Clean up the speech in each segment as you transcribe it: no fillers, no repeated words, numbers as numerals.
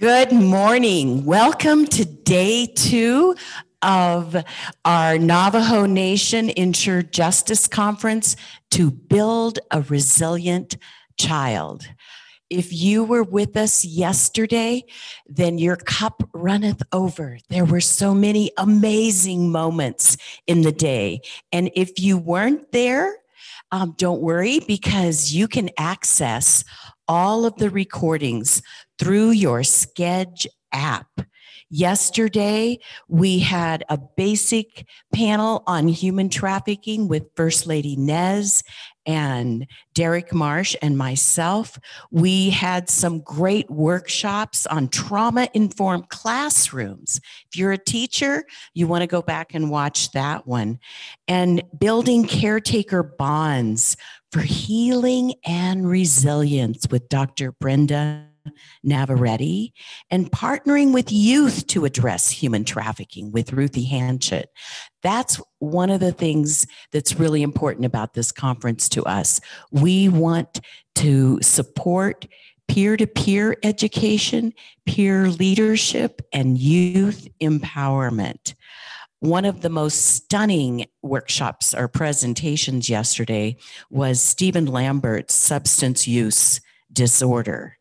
Good morning. Welcome to day 2 of our Navajo Nation Ensure Justice Conference to build a resilient child. If you were with us yesterday, then your cup runneth over. There were so many amazing moments in the day. And if you weren't there, don't worry, because you can access all of the recordings through your Sketch app. Yesterday, we had a basic panel on human trafficking with First Lady Nez and Derek Marsh and myself. We had some great workshops on trauma-informed classrooms. If you're a teacher, you want to go back and watch that one. And building caretaker bonds for healing and resilience with Dr. Brenda Navarrete, and partnering with youth to address human trafficking with Ruthie Hanchett. That's one of the things that's really important about this conference to us. We want to support peer-to-peer education, peer leadership, and youth empowerment. One of the most stunning workshops or presentations yesterday was Stephen Lambert's substance use disorder.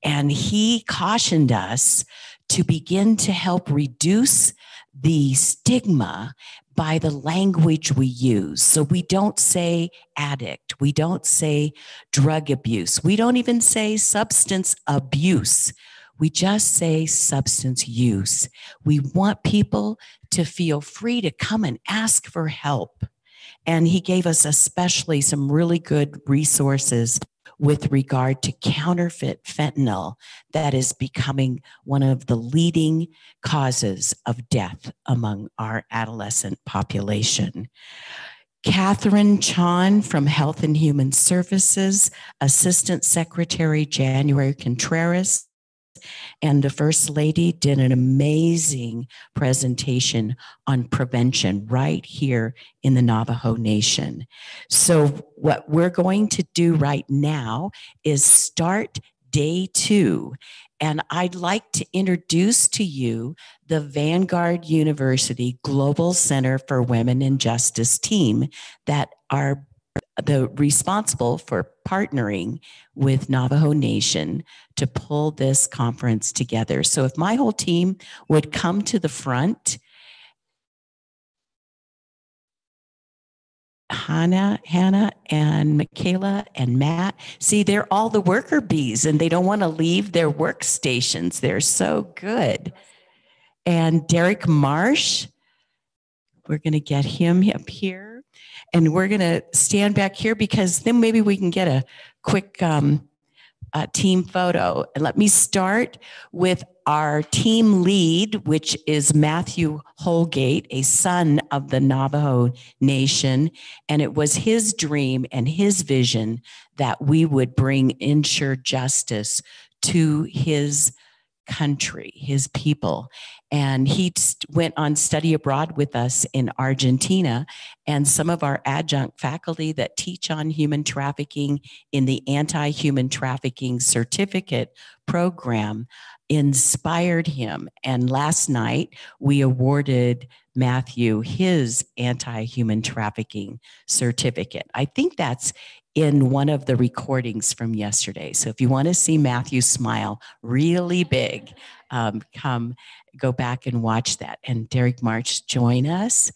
And he cautioned us to begin to help reduce the stigma by the language we use. So we don't say addict. We don't say drug abuse. We don't even say substance abuse. We just say substance use. We want people to feel free to come and ask for help. And he gave us especially some really good resources with regard to counterfeit fentanyl that is becoming one of the leading causes of death among our adolescent population. Catherine Chan from Health and Human Services, Assistant Secretary January Contreras, and the First Lady did an amazing presentation on prevention right here in the Navajo Nation. So what we're going to do right now is start day 2. And I'd like to introduce to you the Vanguard University Global Center for Women in Justice team that are responsible for partnering with Navajo Nation to pull this conference together. So if my whole team would come to the front, Hannah and Michaela and Matt, see, they're all the worker bees and they don't want to leave their workstations. They're so good. And Derek Marsh, we're going to get him up here. And we're going to stand back here because then maybe we can get a quick team photo. And let me start with our team lead, which is Matthew Holgate, a son of the Navajo Nation. And it was his dream and his vision that we would bring Ensure Justice to his country, his people. And he went on study abroad with us in Argentina, and some of our adjunct faculty that teach on human trafficking in the anti-human trafficking certificate program inspired him. And last night we awarded Matthew his anti-human trafficking certificate. I think that's in one of the recordings from yesterday. So if you want to see Matthew smile really big, go back and watch that. And Derek Marsh, join us.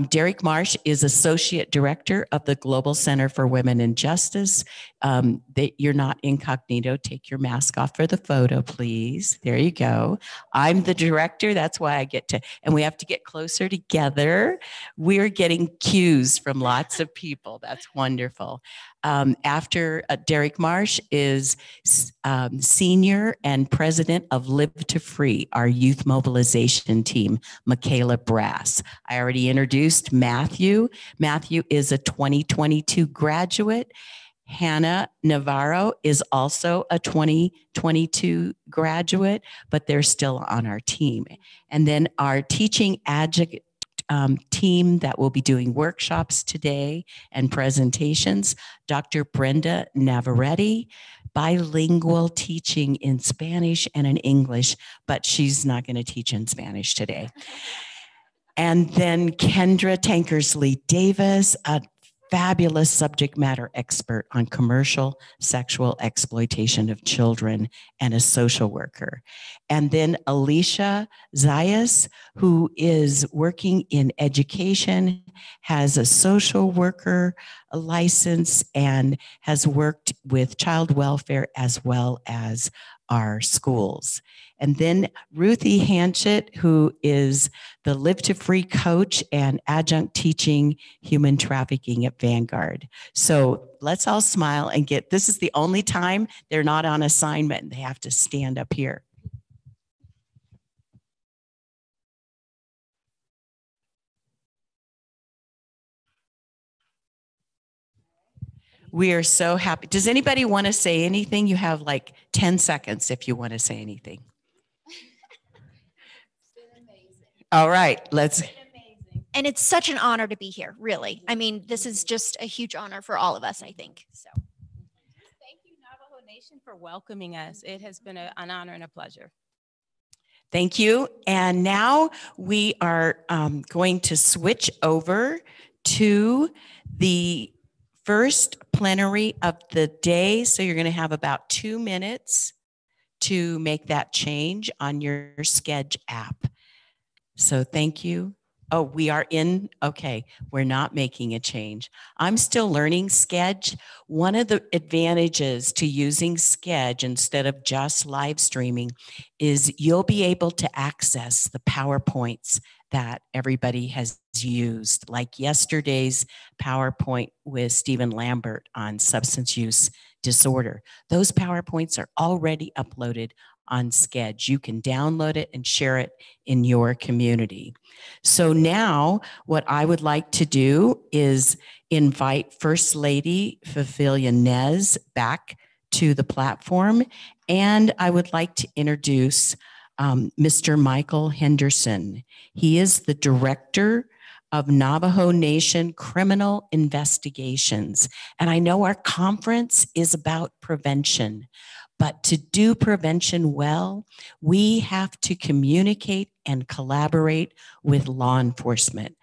Derek Marsh is Associate Director of the Global Center for Women in Justice. You're not incognito. Take your mask off for the photo, please. There you go. I'm the director. That's why I get to, and we have to get closer together. We're getting cues from lots of people. That's wonderful. After Derek Marsh is Senior and President of Live to Free, our youth mobilization team, Michaela Brass. I already introduced Matthew. Matthew is a 2022 graduate, Hannah Navarro is also a 2022 graduate, but they're still on our team. And then our teaching adjunct team that will be doing workshops today and presentations, Dr. Brenda Navarretti, bilingual teaching in Spanish and in English, but she's not going to teach in Spanish today. And then Kendra Tankersley Davis, a fabulous subject matter expert on commercial sexual exploitation of children and a social worker. And then Alicia Zayas, who is working in education, has a social worker license, and has worked with child welfare as well as our schools. And then Ruthie Hanchett, who is the Live to Free coach and adjunct teaching human trafficking at Vanguard. So let's all smile and this is the only time they're not on assignment. They have to stand up here. We are so happy. Does anybody want to say anything? You have like 10 seconds if you want to say anything. All right, let's. And it's such an honor to be here, really. I mean, this is just a huge honor for all of us, I think. So, thank you, Navajo Nation, for welcoming us. It has been an honor and a pleasure. Thank you. And now we are going to switch over to the first plenary of the day. So you're going to have about 2 minutes to make that change on your Sketch app. So thank you. Oh, we are in, okay, we're not making a change. I'm still learning Sketch. One of the advantages to using Sketch instead of just live streaming is you'll be able to access the PowerPoints that everybody has used, like yesterday's PowerPoint with Stephen Lambert on substance use disorder. Those PowerPoints are already uploaded on Sketch. You can download it and share it in your community. So now what I would like to do is invite First Lady Phefelia back to the platform. And I would like to introduce Mr. Michael Henderson. He is the director of Navajo Nation Criminal Investigations. And I know our conference is about prevention, but to do prevention well, we have to communicate and collaborate with law enforcement.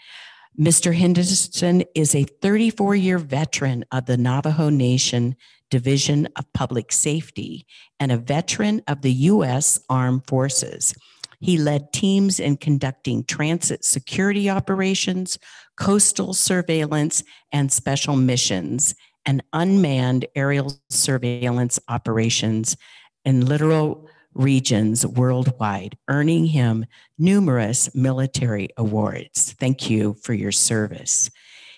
Mr. Henderson is a 34-year veteran of the Navajo Nation Division of Public Safety and a veteran of the U.S. Armed Forces. He led teams in conducting transit security operations, coastal surveillance, and special missions, and unmanned aerial surveillance operations in littoral regions worldwide, earning him numerous military awards. Thank you for your service.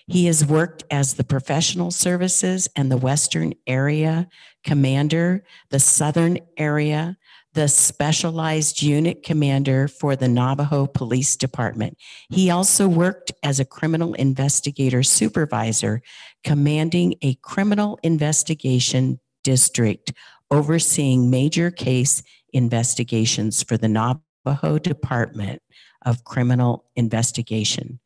He has worked as the Professional Services and the Western Area Commander, the Southern Area, the Specialized Unit Commander for the Navajo Police Department. He also worked as a criminal investigator supervisor, commanding a criminal investigation district, overseeing major case investigations for the Navajo Department of Criminal Investigation.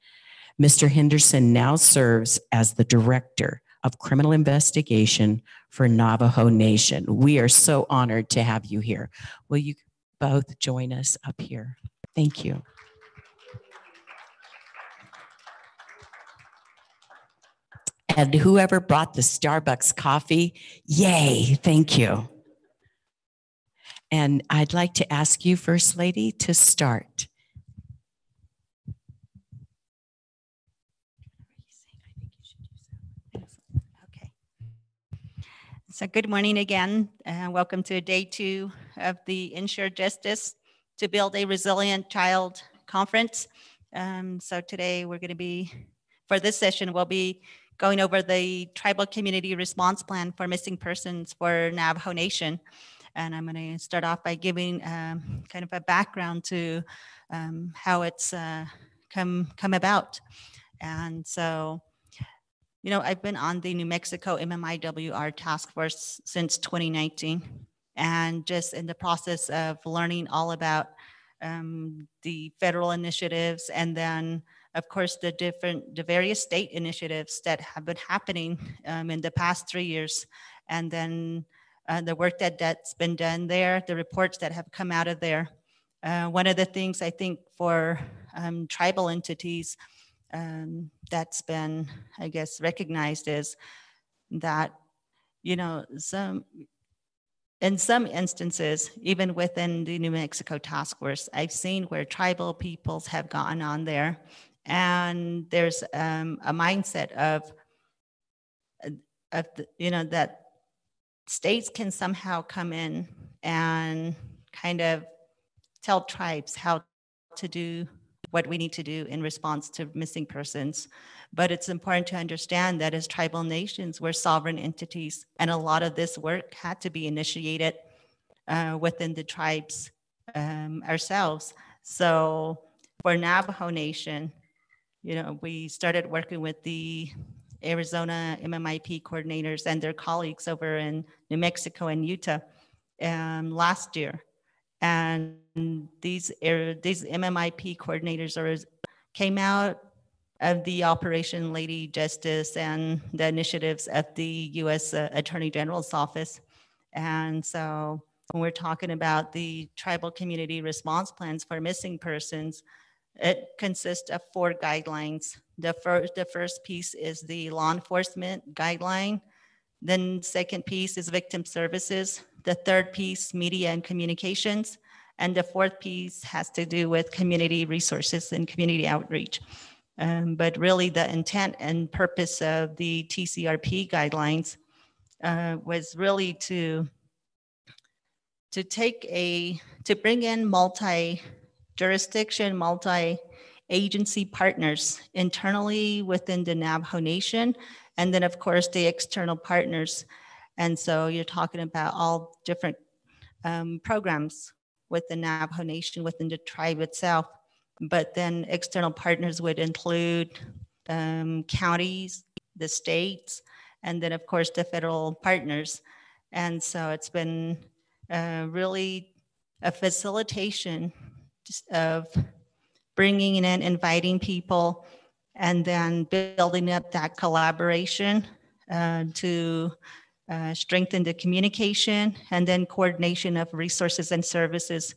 Mr. Henderson now serves as the Director of Criminal Investigation for Navajo Nation. We are so honored to have you here. Will you both join us up here? Thank you. And whoever brought the Starbucks coffee, yay, thank you. And I'd like to ask you, First Lady, to start. So good morning again. Welcome to day 2 of the Ensure Justice to Build a Resilient Child Conference. So today we're going to be, for this session, we'll be going over the Tribal Community Response Plan for Missing Persons for Navajo Nation. And I'm going to start off by giving kind of a background to how it's come about. And so I've been on the New Mexico MMIWR task force since 2019, and just in the process of learning all about the federal initiatives, and then of course the various state initiatives that have been happening in the past 3 years, and then the work that's been done there, the reports that have come out of there. One of the things I think for tribal entities that's been, I guess, recognized is that, in some instances, even within the New Mexico Task Force, I've seen where tribal peoples have gone on there, and there's a mindset of that states can somehow come in and kind of tell tribes how to do what we need to do in response to missing persons. But it's important to understand that as tribal nations, we're sovereign entities, and a lot of this work had to be initiated within the tribes ourselves. So for Navajo Nation, we started working with the Arizona MMIP coordinators and their colleagues over in New Mexico and Utah last year. And these MMIP coordinators came out of the Operation Lady Justice and the initiatives at the U.S. Attorney General's office. And so when we're talking about the tribal community response plans for missing persons, it consists of 4 guidelines. The first piece is the law enforcement guideline. Then second piece is victim services. The third piece, media and communications. And the fourth piece has to do with community resources and community outreach. But really the intent and purpose of the TCRP guidelines was really to bring in multi-jurisdiction, multi-agency partners internally within the Navajo Nation, and then of course the external partners. And so you're talking about all different programs with the Navajo Nation, within the tribe itself. But then external partners would include counties, the states, and then of course the federal partners. And so it's been really a facilitation of bringing in and inviting people, and then building up that collaboration to strengthen the communication, and then coordination of resources and services.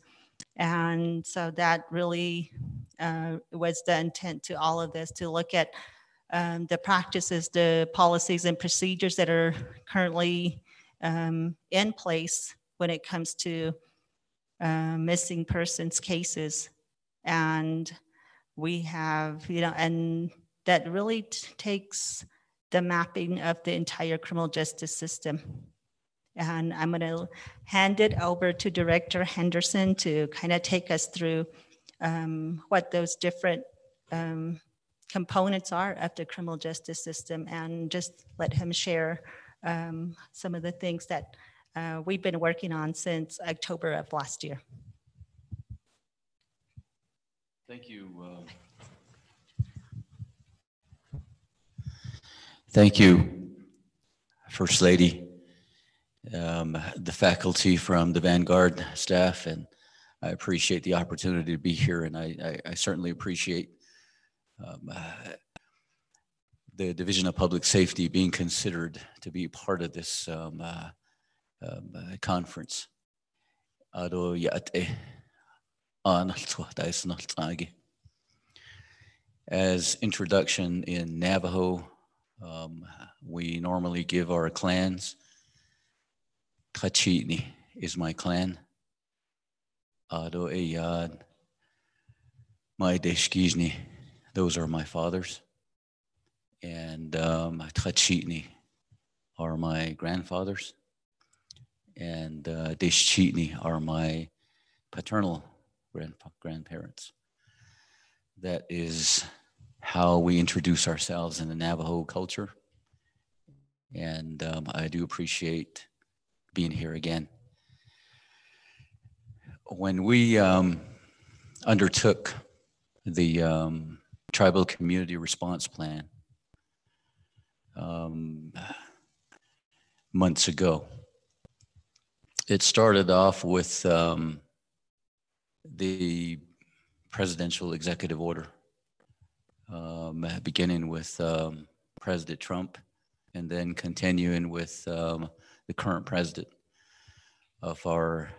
And so that really was the intent to all of this, to look at the practices, the policies and procedures that are currently in place when it comes to missing persons cases. And we have, and that really takes the mapping of the entire criminal justice system. And I'm going to hand it over to Director Henderson to kind of take us through what those different components are of the criminal justice system, and just let him share some of the things that we've been working on since October of last year. Thank you. Thank you, First Lady, the faculty from the Vanguard staff, and I appreciate the opportunity to be here, and I certainly appreciate the Division of Public Safety being considered to be part of this conference. As introduction in Navajo, we normally give our clans. Kachitni is my clan. Ado Eyad, my Deshkijni, those are my fathers. And Kachitni are my grandfathers. And Deshchitni are my paternal grandparents. That is how we introduce ourselves in the Navajo culture. And I do appreciate being here again. When we undertook the Tribal Community Response Plan, months ago. It started off with the presidential executive order, beginning with President Trump and then continuing with the current president of our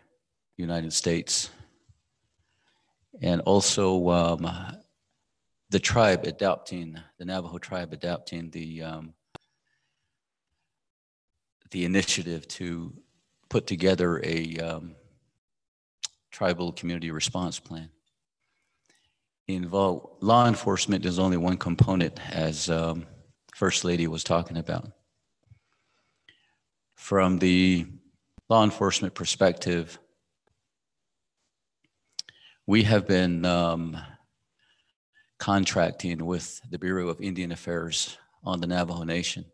United States. And also the tribe adopting, the Navajo tribe adopting the initiative to put together a tribal community response plan. Law enforcement is only one component, as First Lady was talking about. From the law enforcement perspective, we have been contracting with the Bureau of Indian Affairs on the Navajo Nation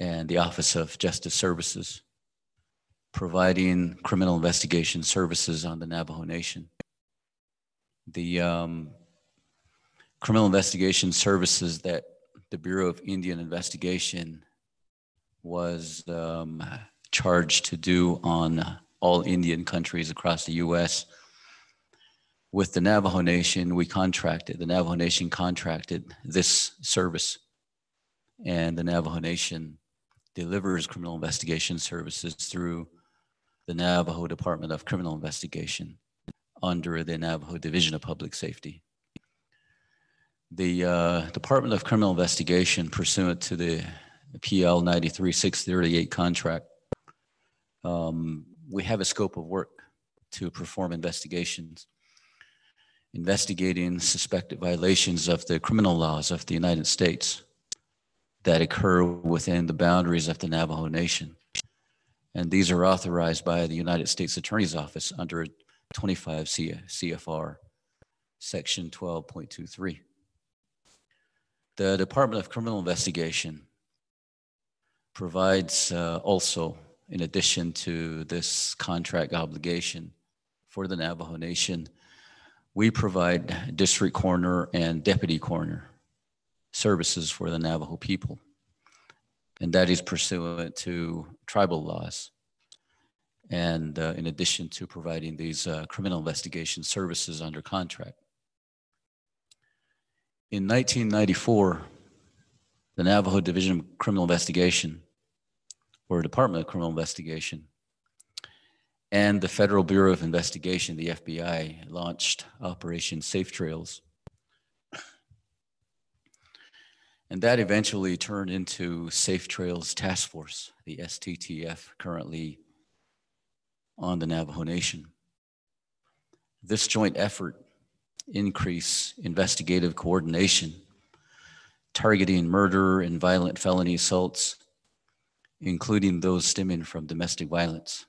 and the Office of Justice Services, providing criminal investigation services on the Navajo Nation. The criminal investigation services that the Bureau of Indian Investigation was charged to do on all Indian countries across the US. With the Navajo Nation, the Navajo Nation contracted this service, and the Navajo Nation delivers criminal investigation services through the Navajo Department of Criminal Investigation under the Navajo Division of Public Safety. The Department of Criminal Investigation, pursuant to the PL 93-638 contract, we have a scope of work to perform investigations, investigating suspected violations of the criminal laws of the United States that occur within the boundaries of the Navajo Nation. And these are authorized by the United States Attorney's Office under 25 CFR, Section 12.23. The Department of Criminal Investigation provides also, in addition to this contract obligation for the Navajo Nation, we provide district coroner and deputy coroner services for the Navajo people. And that is pursuant to tribal laws. And in addition to providing these criminal investigation services under contract. In 1994, the Navajo Division of Criminal Investigation, or Department of Criminal Investigation, and the Federal Bureau of Investigation, the FBI, launched Operation Safe Trails. And that eventually turned into Safe Trails Task Force, the STTF, currently on the Navajo Nation. This joint effort increased investigative coordination, targeting murder and violent felony assaults, including those stemming from domestic violence.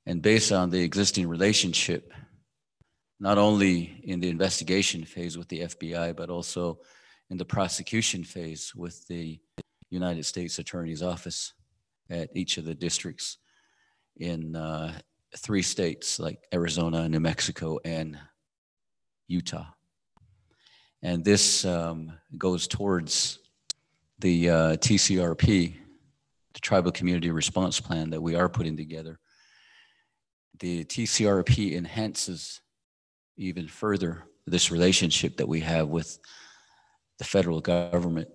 And based on the existing relationship, not only in the investigation phase with the FBI, but also in the prosecution phase with the United States Attorney's Office at each of the districts in 3 states like Arizona, New Mexico, and Utah. And this goes towards the TCRP, the Tribal Community Response Plan that we are putting together. The TCRP enhances even further this relationship that we have with the federal government.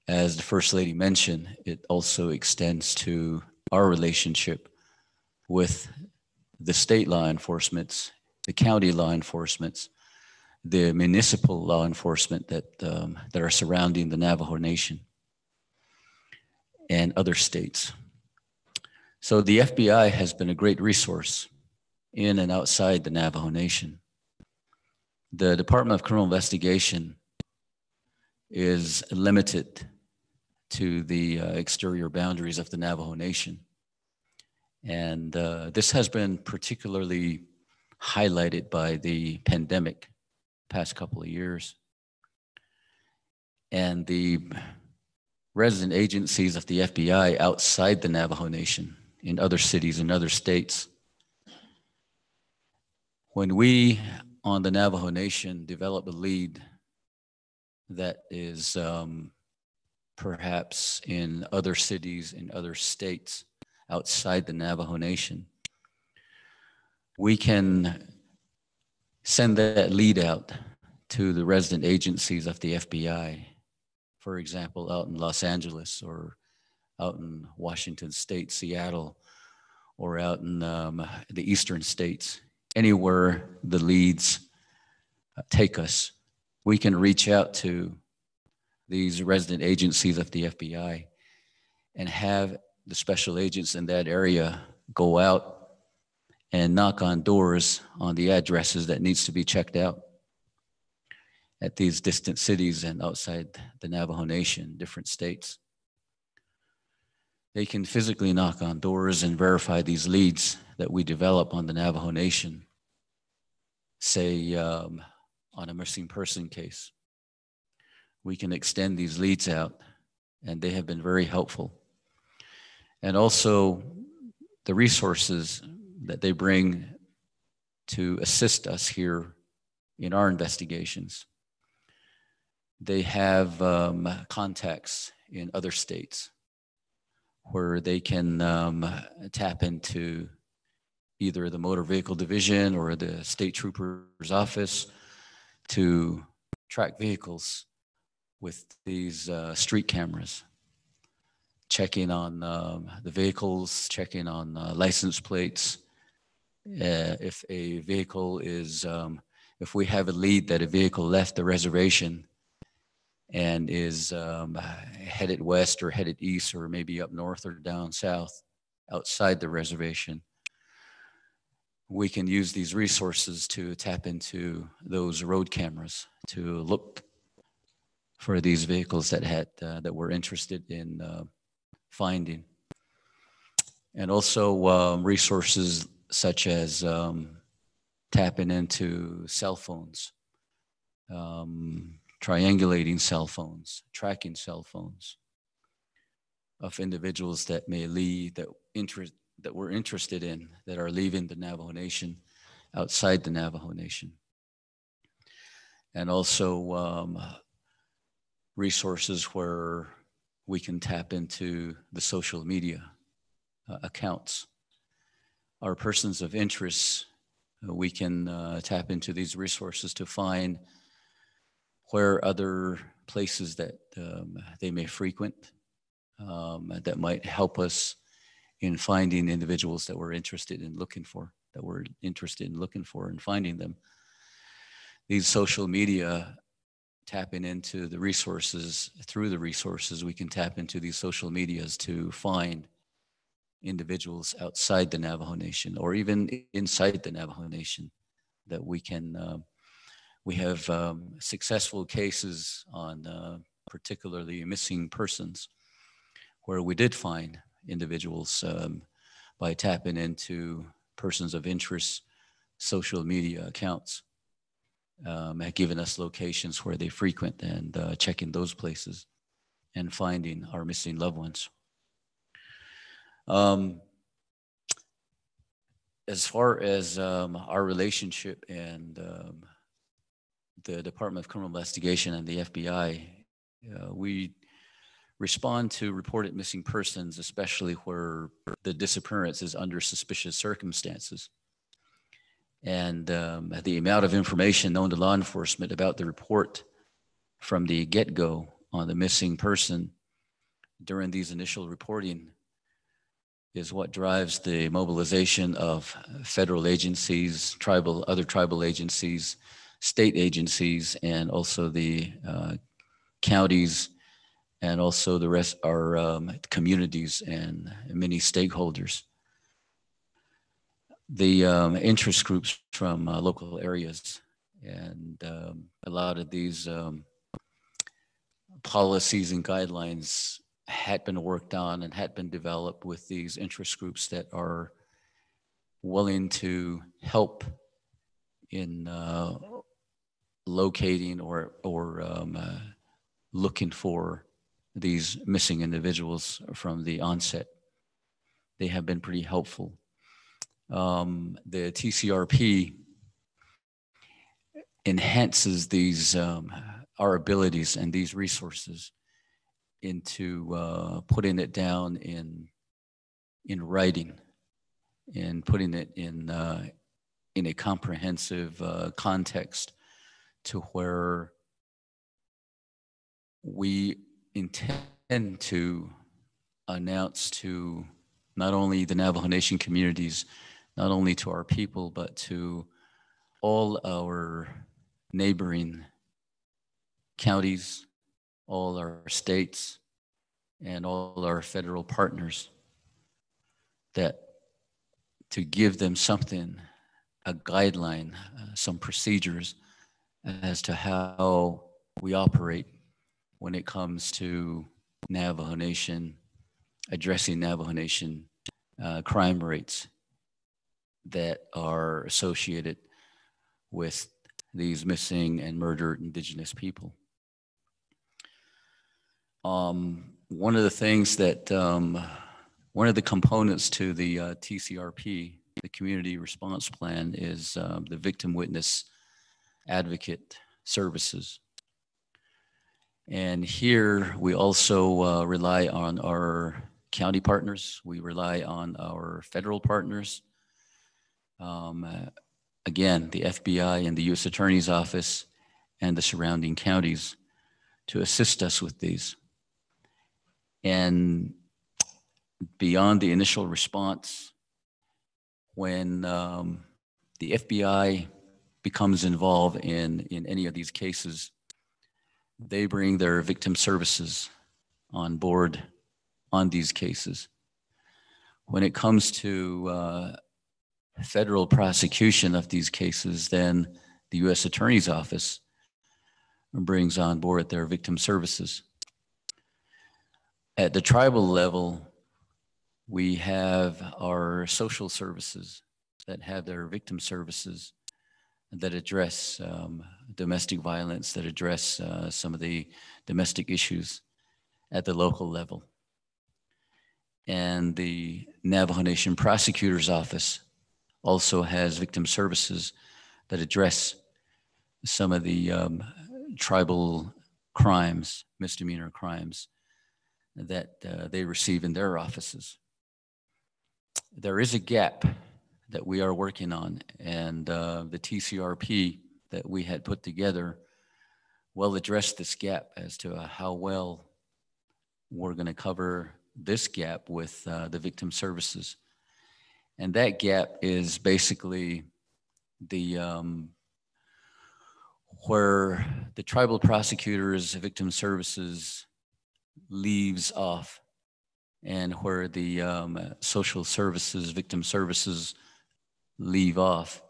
As the First Lady mentioned, it also extends to our relationship with the state law enforcements, the county law enforcements, the municipal law enforcement that are surrounding the Navajo Nation and other states. So the FBI has been a great resource in and outside the Navajo Nation. The Department of Criminal Investigation is limited to the exterior boundaries of the Navajo Nation. And this has been particularly highlighted by the pandemic past couple of years. And the resident agencies of the FBI outside the Navajo Nation, in other cities and other states. When we on the Navajo Nation develop a lead that is perhaps in other cities, in other states outside the Navajo Nation, we can send that lead out to the resident agencies of the FBI, for example, out in Los Angeles or out in Washington State, Seattle, or out in the eastern states, anywhere the leads take us. We can reach out to these resident agencies of the FBI and have the special agents in that area go out and knock on doors on the addresses that needs to be checked out at these distant cities and outside the Navajo Nation, different states. They can physically knock on doors and verify these leads that we develop on the Navajo Nation, say on a missing person case. We can extend these leads out, and they have been very helpful. And also the resources that they bring to assist us here in our investigations. They have contacts in other states where they can tap into either the motor vehicle division or the state trooper's office to track vehicles with these street cameras, checking on the vehicles, checking on license plates. If a vehicle is, if we have a lead that a vehicle left the reservation and is headed west or headed east or maybe up north or down south outside the reservation, we can use these resources to tap into those road cameras to look for these vehicles that had that we're interested in finding. And also resources such as tapping into cell phones, triangulating cell phones, tracking cell phones of individuals that may leave, that we're interested in, that are leaving the Navajo Nation, outside the Navajo Nation. And also resources where we can tap into the social media accounts. Our persons of interest, we can tap into these resources to find where other places that they may frequent that might help us in finding individuals that we're interested in looking for, and finding them. These social media, tapping into the resources, through the resources, we can tap into these social medias to find individuals outside the Navajo Nation or even inside the Navajo Nation that we can, we have successful cases on particularly missing persons where we did find individuals by tapping into persons of interest social media accounts, have given us locations where they frequent and checking those places and finding our missing loved ones. As far as our relationship and the Department of Criminal Investigation and the FBI, we respond to reported missing persons, especially where the disappearance is under suspicious circumstances. And the amount of information known to law enforcement about the report from the get-go on the missing person during these initial reporting is what drives the mobilization of federal agencies, other tribal agencies, state agencies, and also the counties, and also the rest are communities and many stakeholders. The interest groups from local areas, and a lot of these policies and guidelines had been worked on and had been developed with these interest groups that are willing to help in locating or looking for these missing individuals from the onset. They have been pretty helpful. The TCRP enhances these our abilities and these resources into putting it down in writing and putting it in a comprehensive context to where we intend to announce to not only the Navajo Nation communities, not only to our people, but to all our neighboring counties, all our states, and all our federal partners, that to give them something, a guideline, some procedures as to how we operate when it comes to Navajo Nation, addressing Navajo Nation crime rates that are associated with these missing and murdered Indigenous people. One of the things that, one of the components to the TCRP, the Community Response Plan, is the Victim Witness Advocate Services. And here we also rely on our county partners. We rely on our federal partners. Again, the FBI and the U.S. Attorney's Office and the surrounding counties to assist us with these. And beyond the initial response, when the FBI becomes involved in any of these cases, they bring their victim services on board on these cases. When it comes to federal prosecution of these cases, then the U.S. Attorney's Office brings on board their victim services. At the tribal level, we have our social services that have their victim services that address domestic violence, that address some of the domestic issues at the local level. And the Navajo Nation Prosecutor's Office also has victim services that address some of the tribal crimes, misdemeanor crimes that they receive in their offices. There is a gap that we are working on, and the TCRP that we had put together will address this gap as to how well we're going to cover this gap with the victim services. And that gap is basically the where the tribal prosecutors victim services leaves off, and where the social services victim services leave off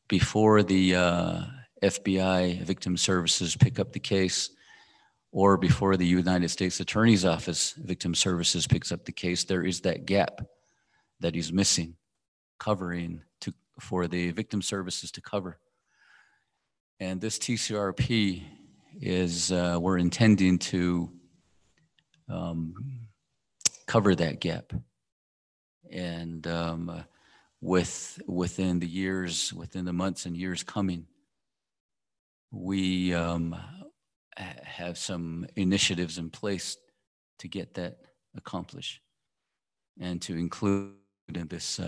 before the FBI victim services pick up the case, or before the United States Attorney's Office victim services picks up the case. There is that gap that is missing, covering for the victim services to cover. And this TCRP is, we're intending to cover that gap. And within the years, within the months and years coming, we have some initiatives in place to get that accomplished and to include in this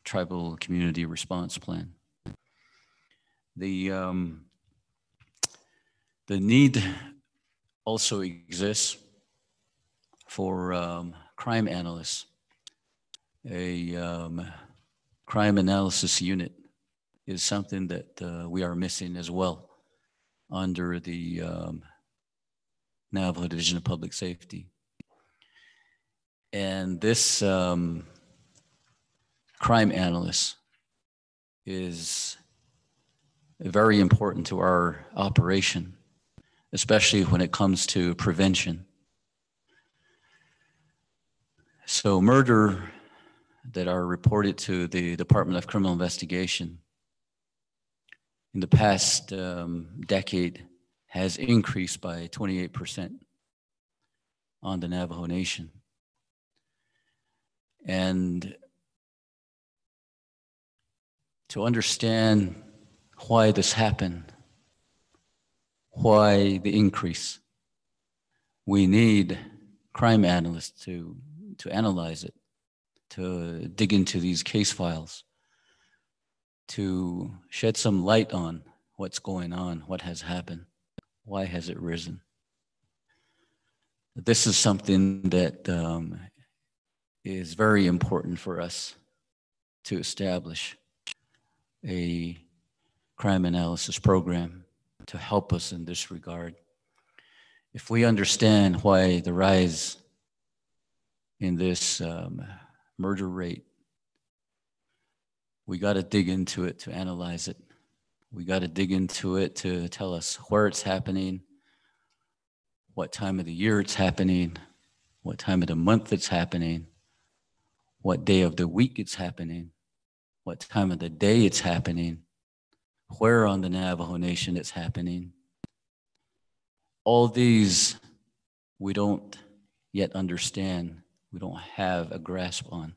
tribal community response plan. The need also exists for crime analysts. A crime analysis unit is something that we are missing as well under the Navajo Division of Public Safety. And this crime analyst is very important to our operation, especially when it comes to prevention. So murder that are reported to the Department of Criminal Investigation in the past decade has increased by 28% on the Navajo Nation. And to understand why this happened, why the increase, we need crime analysts to analyze it, to dig into these case files, to shed some light on what's going on, what has happened, why has it risen. This is something that is very important for us to establish a crime analysis program to help us in this regard. If we understand why the rise in this murder rate, we got to dig into it to analyze it. We got to dig into it to tell us where it's happening, what time of the year it's happening, what time of the month it's happening, what day of the week it's happening, what time of the day it's happening, where on the Navajo Nation it's happening. All these we don't yet understand, we don't have a grasp on.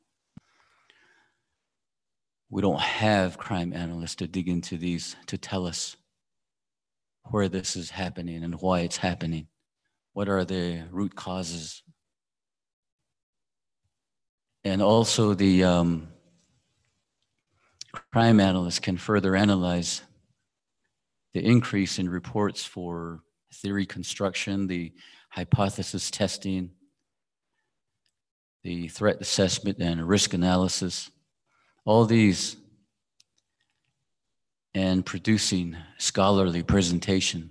We don't have crime analysts to dig into these to tell us where this is happening and why it's happening. What are the root causes? And also the crime analysts can further analyze the increase in reports for theory construction, the hypothesis testing, the threat assessment and risk analysis, all these, and producing scholarly presentation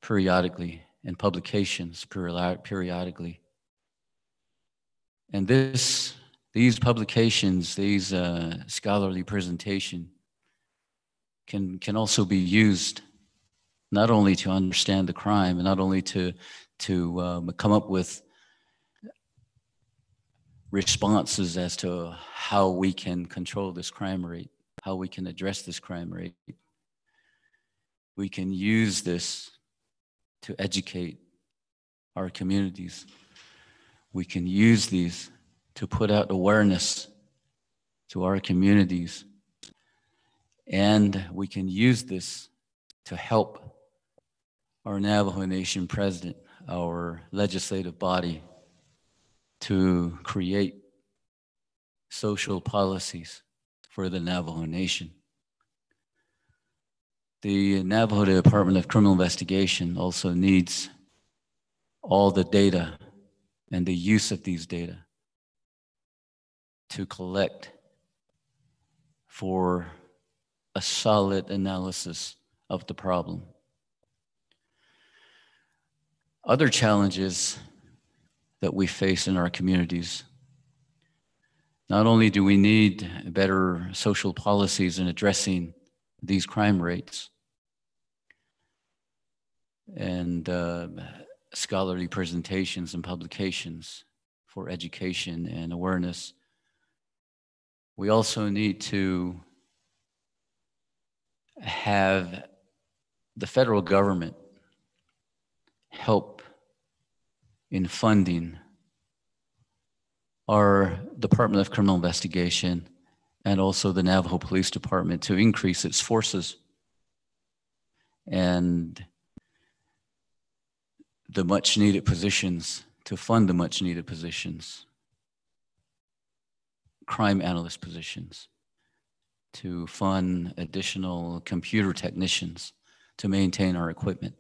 periodically and publications periodically. And these publications, these scholarly presentation can also be used not only to understand the crime and not only to come up with responses as to how we can control this crime rate, how we can address this crime rate. We can use this to educate our communities. We can use these to put out awareness to our communities. And we can use this to help our Navajo Nation president, our legislative body, to create social policies for the Navajo Nation. The Navajo Department of Criminal Investigation also needs all the data and the use of these data to collect for a solid analysis of the problem. Other challenges that we face in our communities. Not only do we need better social policies in addressing these crime rates and scholarly presentations and publications for education and awareness, we also need to have the federal government help in funding our Department of Criminal Investigation and also the Navajo Police Department to increase its forces and the much needed positions, to fund the much needed positions, crime analyst positions, to fund additional computer technicians to maintain our equipment.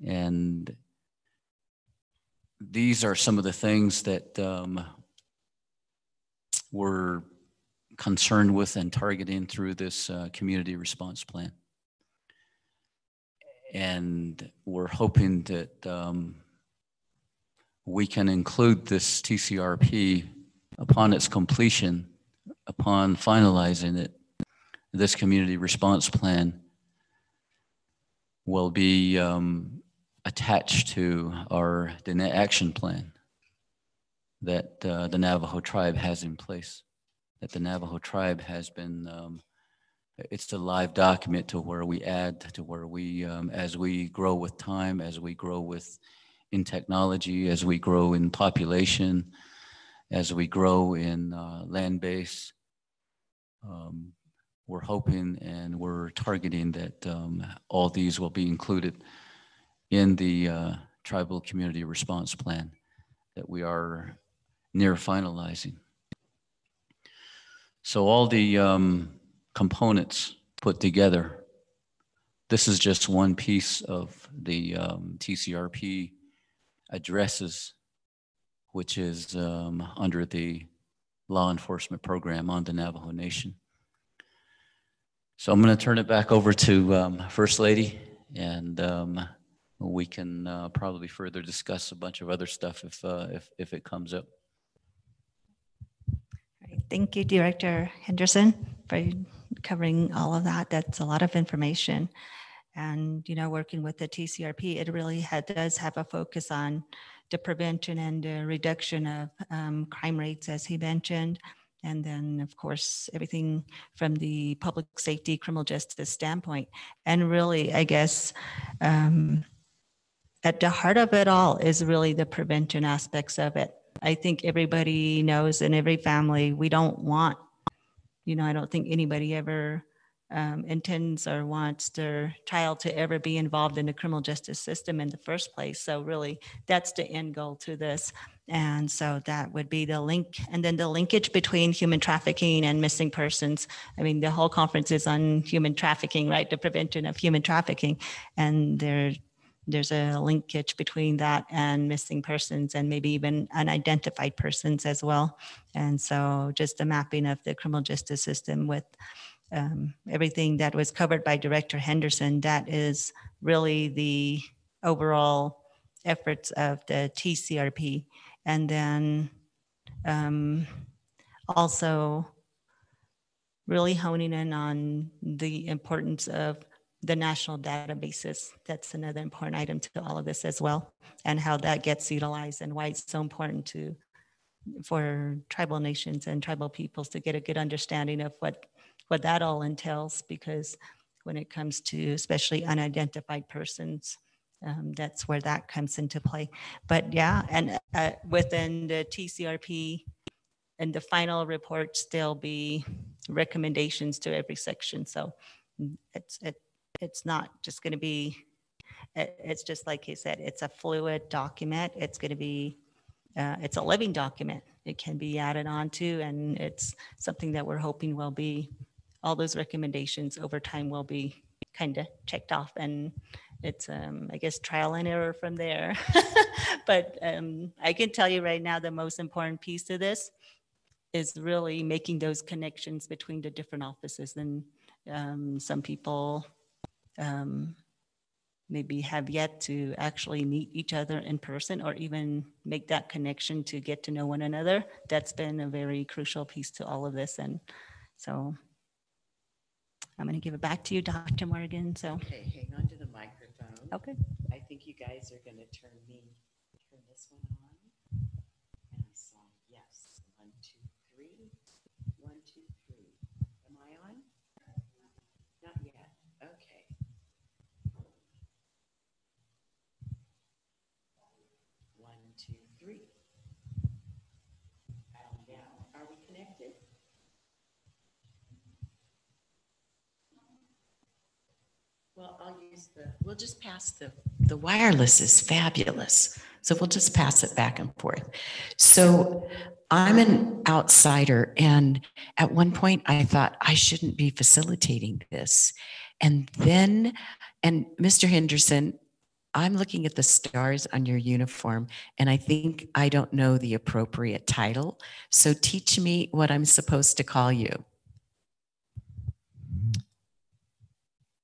And these are some of the things that we're concerned with and targeting through this community response plan. And we're hoping that we can include this TCRP upon its completion, upon finalizing it. This community response plan will be attached to the action plan that the Navajo tribe has in place, that the Navajo tribe has been, it's a live document to where we add, to where we, as we grow with time, as we grow in technology, as we grow in population, as we grow in land base, we're hoping and we're targeting that all these will be included in the tribal community response plan that we are near finalizing. So all the components put together, this is just one piece of the TCRP addresses, which is under the law enforcement program on the Navajo Nation. So I'm going to turn it back over to First Lady, and we can probably further discuss a bunch of other stuff if it comes up. Thank you, Director Henderson, for covering all of that. That's a lot of information. And, you know, working with the TCRP, it really does have a focus on the prevention and the reduction of crime rates, as he mentioned. And then, of course, everything from the public safety, criminal justice standpoint. And really, I guess, at the heart of it all is really the prevention aspects of it. I think everybody knows, in every family, we don't want, you know, I don't think anybody ever intends or wants their child to ever be involved in the criminal justice system in the first place. So really, that's the end goal to this. And so that would be the link. And then the linkage between human trafficking and missing persons. I mean, the whole conference is on human trafficking, right? The prevention of human trafficking. And there's a linkage between that and missing persons, and maybe even unidentified persons as well. And so just the mapping of the criminal justice system with everything that was covered by Director Henderson, that is really the overall efforts of the TCRP. And then also really honing in on the importance of the national databases. That's another important item to all of this as well, and how that gets utilized and why it's so important for tribal nations and tribal peoples to get a good understanding of what that all entails, because when it comes to especially unidentified persons, that's where that comes into play. But yeah, and within the TCRP and the final reports, there'll be recommendations to every section. So it's not just going to be, it's just like he said, it's a fluid document. It's going to be, it's a living document. It can be added on to, and it's something that we're hoping will be, all those recommendations over time will be kind of checked off, and it's, I guess, trial and error from there. But I can tell you right now, the most important piece to this is really making those connections between the different offices. And some people maybe have yet to actually meet each other in person or even make that connection to get to know one another. That's been a very crucial piece to all of this. And so I'm going to give it back to you, Dr. Morgan. So okay, hang on to the microphone. Okay. I think you guys are going to turn this one on. And I saw yes. 1, 2, 3. 1, 2, 3. Am I on? Not yet. Okay. 1, 2, 3. Now, are we connected? Well, we'll just pass The wireless is fabulous. So we'll just pass it back and forth. So I'm an outsider, and at one point I thought I shouldn't be facilitating this. And then, and Mr. Henderson, I'm looking at the stars on your uniform, and I think I don't know the appropriate title. So teach me what I'm supposed to call you.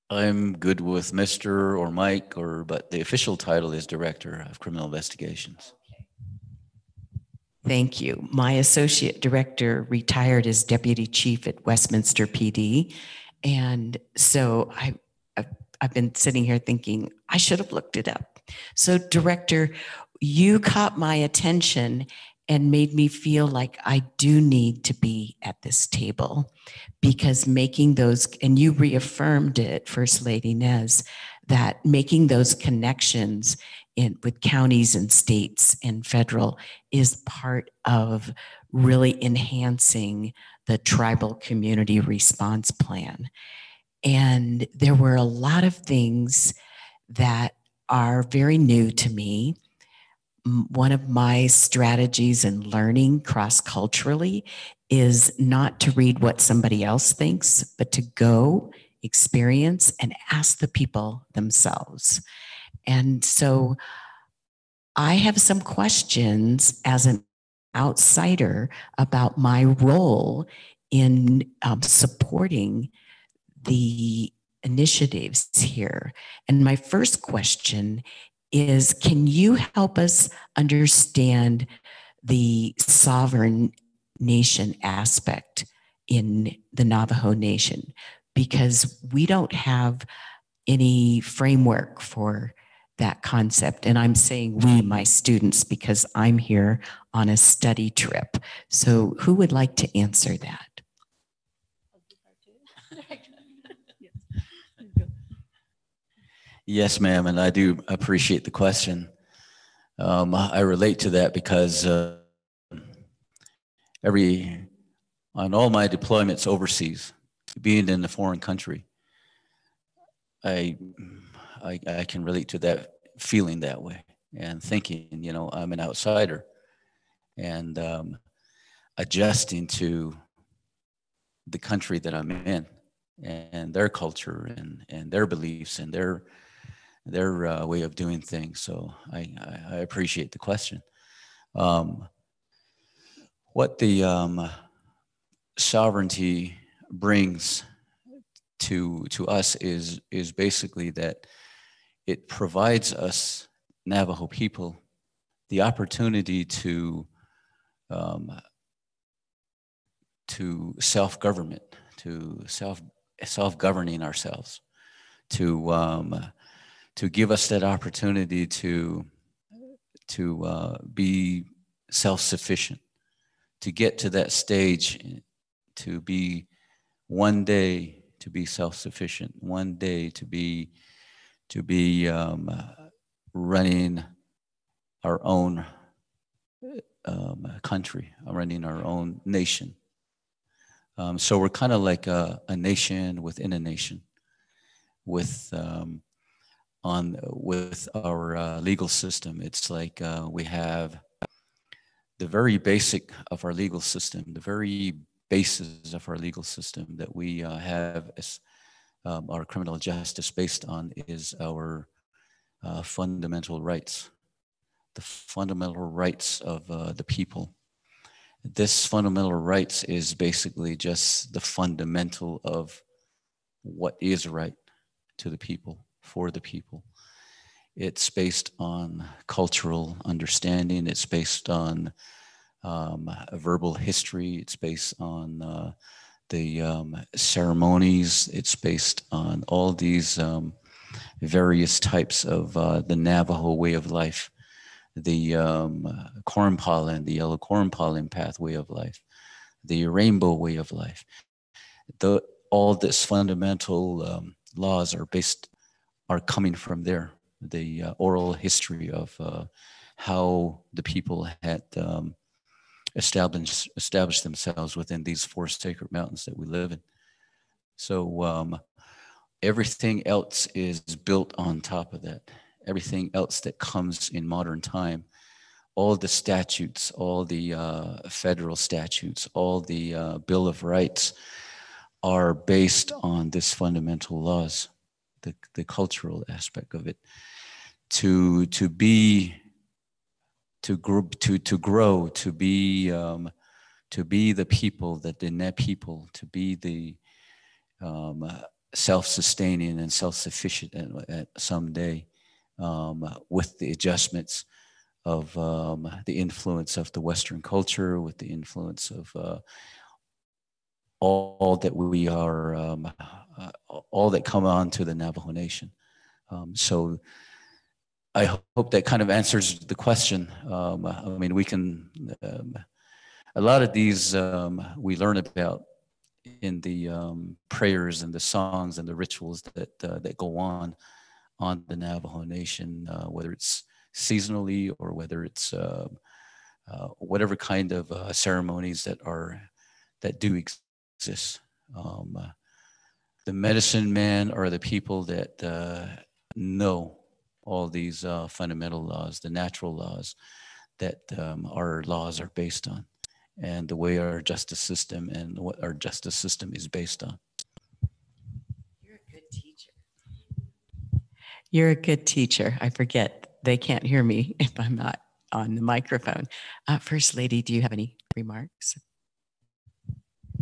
I'm good with Mr. or Mike, but the official title is Director of Criminal Investigations. Thank you. My associate director retired as deputy chief at Westminster PD. And so I've been sitting here thinking I should have looked it up. So Director, you caught my attention and made me feel like I do need to be at this table, because making those, and you reaffirmed it, First Lady Nez, that making those connections with counties and states and federal is part of really enhancing the tribal community response plan. And there were a lot of things that are very new to me. One of my strategies in learning cross-culturally is not to read what somebody else thinks, but to go experience and ask the people themselves. And so I have some questions as an outsider about my role in supporting the initiatives here. And my first question is, can you help us understand the sovereign nation aspect in the Navajo Nation? Because we don't have any framework for that concept. And I'm saying we, my students, because I'm here on a study trip. So who would like to answer that? Yes, ma'am, and I do appreciate the question. I relate to that because on all my deployments overseas, being in a foreign country, I can relate to that feeling that way and thinking, you know, I'm an outsider and adjusting to the country that I'm in and their culture and their beliefs and their way of doing things. So I appreciate the question. What the sovereignty brings to us is basically that it provides us Navajo people the opportunity to self-government, to self-governing ourselves, to give us that opportunity to be self-sufficient, to get to that stage, to be one day to be self-sufficient, one day to be running our own country, running our own nation. So we're kind of like a nation within a nation, with our legal system. It's like we have the very basic of our legal system, the very basis of our legal system that we have as our criminal justice based on is our fundamental rights, the fundamental rights of the people. This fundamental rights is basically just the fundamental of what is right to the people, for the people. It's based on cultural understanding. It's based on a verbal history. It's based on the ceremonies. It's based on all these various types of the Navajo way of life, the corn pollen, the yellow corn pollen pathway of life, the rainbow way of life. All this fundamental laws are coming from there. The oral history of how the people had established themselves within these four sacred mountains that we live in. So everything else is built on top of that. Everything else that comes in modern time, all the statutes, all the federal statutes, all the Bill of Rights are based on this fundamental laws, the cultural aspect of it. To grow, to be the people that the net people, to be the self-sustaining and self-sufficient at someday, with the adjustments of the influence of the Western culture, with the influence of all that we are, all that come on to the Navajo Nation. So I hope that kind of answers the question. I mean, we can, a lot of these we learn about in the prayers and the songs and the rituals that go on the Navajo Nation, whether it's seasonally or whether it's whatever kind of ceremonies that do exist. The medicine men are the people that know all these fundamental laws, the natural laws that our laws are based on, and the way our justice system and what our justice system is based on. You're a good teacher. You're a good teacher. I forget. They can't hear me if I'm not on the microphone. First Lady, do you have any remarks?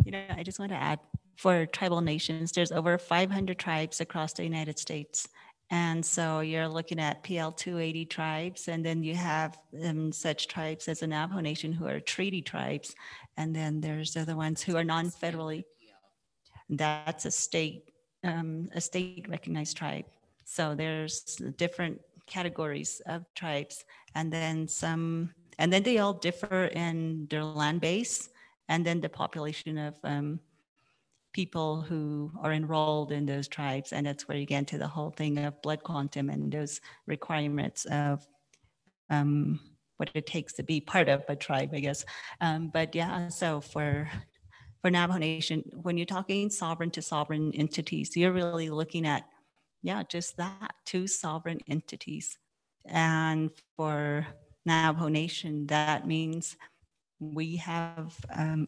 You know, I just want to add, for tribal nations, there's over 500 tribes across the United States. And so you're looking at PL 280 tribes, and then you have such tribes as the Navajo Nation who are treaty tribes. And then there's other ones who are non-federally. That's a state recognized tribe. So there's different categories of tribes, and then they all differ in their land base, and then the population of people who are enrolled in those tribes. And that's where you get into the whole thing of blood quantum and those requirements of what it takes to be part of a tribe, I guess. But yeah, so for Navajo Nation, when you're talking sovereign to sovereign entities, you're really looking at, just that, two sovereign entities. And for Navajo Nation, that means we have,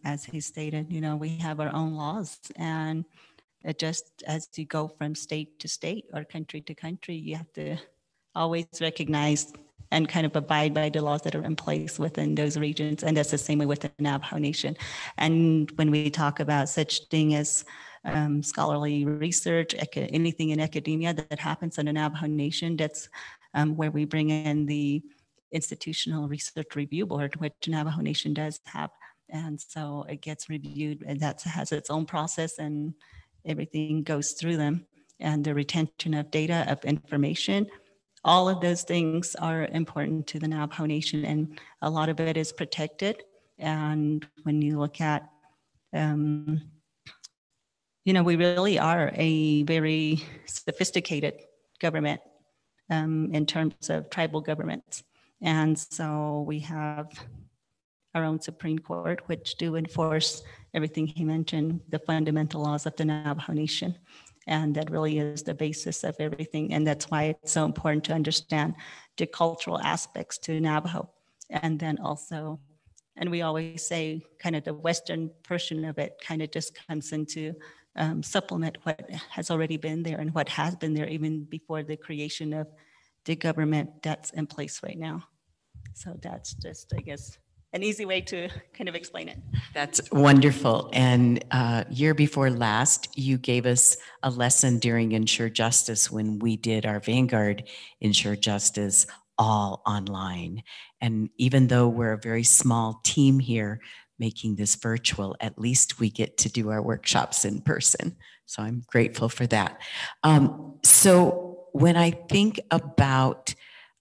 as he stated, we have our own laws, and it just as you go from state to state or country to country, you have to always recognize and kind of abide by the laws that are in place within those regions. And that's the same way with the Navajo Nation. And when we talk about such thing as scholarly research, anything in academia that happens in the Navajo Nation, that's where we bring in the Institutional Research Review Board, which Navajo Nation does have. And so it gets reviewed, and that has its own process, and everything goes through them. And the retention of data, of information, all of those things are important to the Navajo Nation, and a lot of it is protected. And when you look at, we really are a very sophisticated government in terms of tribal governments. And so we have our own Supreme Court, which do enforce everything he mentioned, the fundamental laws of the Navajo Nation. And that really is the basis of everything. And that's why it's so important to understand the cultural aspects to Navajo. And then also, and we always say kind of the Western portion of it kind of just comes into supplement what has already been there and what has been there even before the creation of the government that's in place right now. So that's just, I guess, an easy way to kind of explain it. That's wonderful. And year before last, you gave us a lesson during Ensure Justice when we did our Vanguard Ensure Justice all online. And even though we're a very small team here making this virtual, at least we get to do our workshops in person. So I'm grateful for that. So when I think about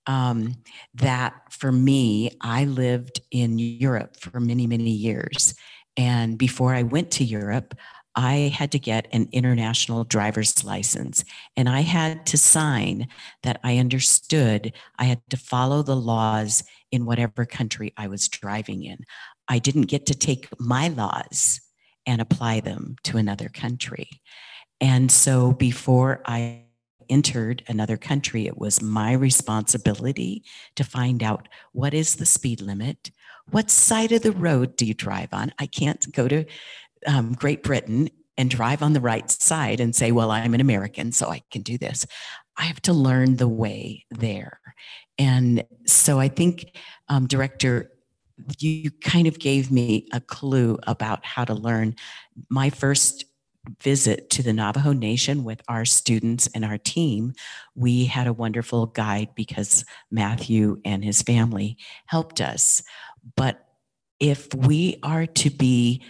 that, for me, I lived in Europe for many, many years. And before I went to Europe, I had to get an international driver's license. And I had to sign that I understood I had to follow the laws in whatever country I was driving in. I didn't get to take my laws and apply them to another country. And so before I entered another country, it was my responsibility to find out what is the speed limit, what side of the road do you drive on. I can't go to Great Britain and drive on the right side and say, well, I'm an American, so I can do this. I have to learn the way there. And so I think, Director, you kind of gave me a clue about how to learn. My first visit to the Navajo Nation with our students and our team, we had a wonderful guide because Matthew and his family helped us. But if we are to be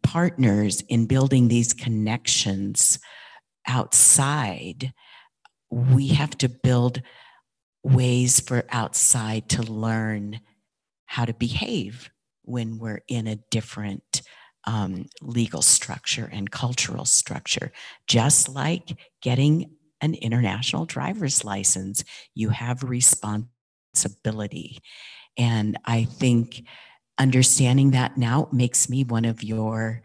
partners in building these connections outside, we have to build ways for outside to learn how to behave when we're in a different legal structure and cultural structure. Just like getting an international driver's license, you have responsibility. And I think understanding that now makes me one of your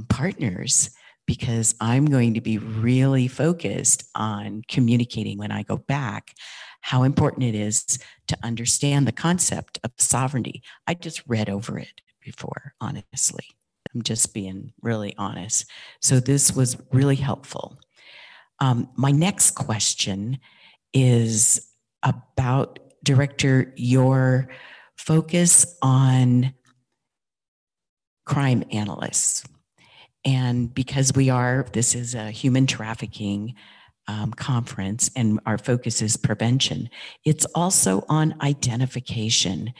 partners because I'm going to be really focused on communicating when I go back how important it is to understand the concept of sovereignty. I just read over it before, honestly. I'm just being really honest. So this was really helpful. My next question is about, Director, your focus on crime analysts. And because this is a human trafficking conference and our focus is prevention, it's also on identification.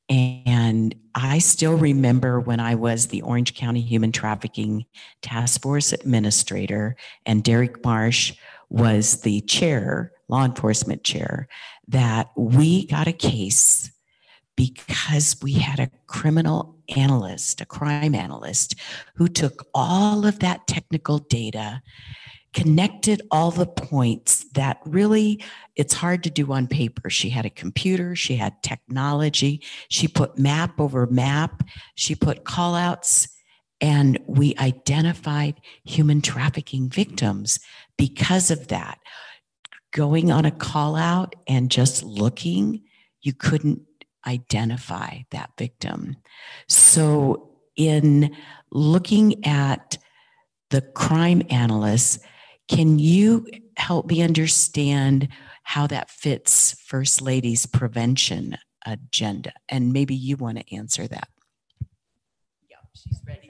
And I still remember when I was the Orange County Human Trafficking Task Force Administrator and Derek Marsh was the chair, law enforcement chair, that we got a case because we had a criminal analyst, a crime analyst, who took all of that technical data, connected all the points that really it's hard to do on paper. She had a computer, she had technology, she put map over map, she put call outs, and we identified human trafficking victims because of that. Going on a call out and just looking, you couldn't identify that victim. So in looking at the crime analysts, can you help me understand how that fits First Lady's prevention agenda? And maybe you want to answer that. Yeah, she's ready.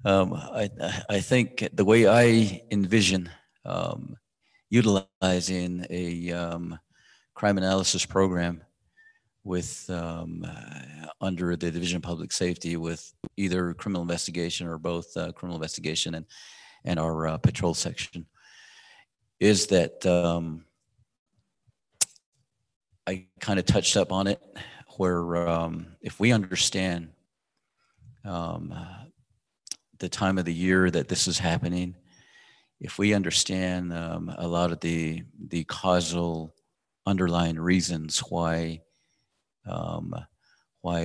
I think the way I envision utilizing a crime analysis program with under the Division of Public Safety with either criminal investigation or both criminal investigation and our patrol section is that I kind of touched up on it where if we understand the time of the year that this is happening, if we understand a lot of the causal underlying reasons why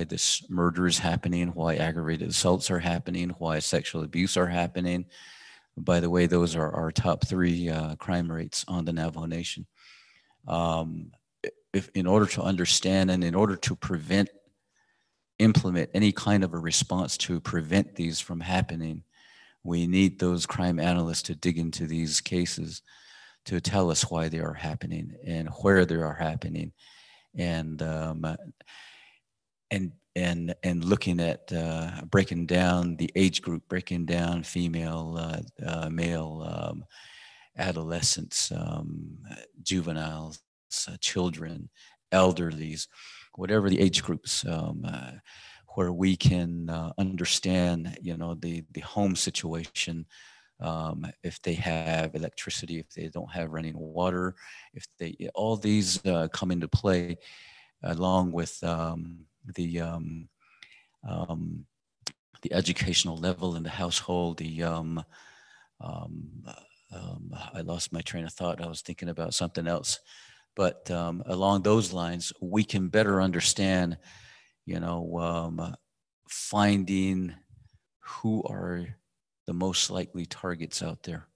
this murder is happening, why aggravated assaults are happening, why sexual abuse are happening. By the way, those are our top 3 crime rates on the Navajo Nation. If in order to understand and in order to implement any kind of a response to prevent these from happening, we need those crime analysts to dig into these cases to tell us why they are happening and where they are happening, and looking at breaking down the age group, breaking down female, male, adolescents, juveniles, children, elderlies, whatever the age groups, where we can understand, the home situation, if they have electricity, if they don't have running water, all these come into play, along with the educational level in the household. I lost my train of thought. I was thinking about something else, but along those lines, we can better understand, finding who are the most likely targets out there,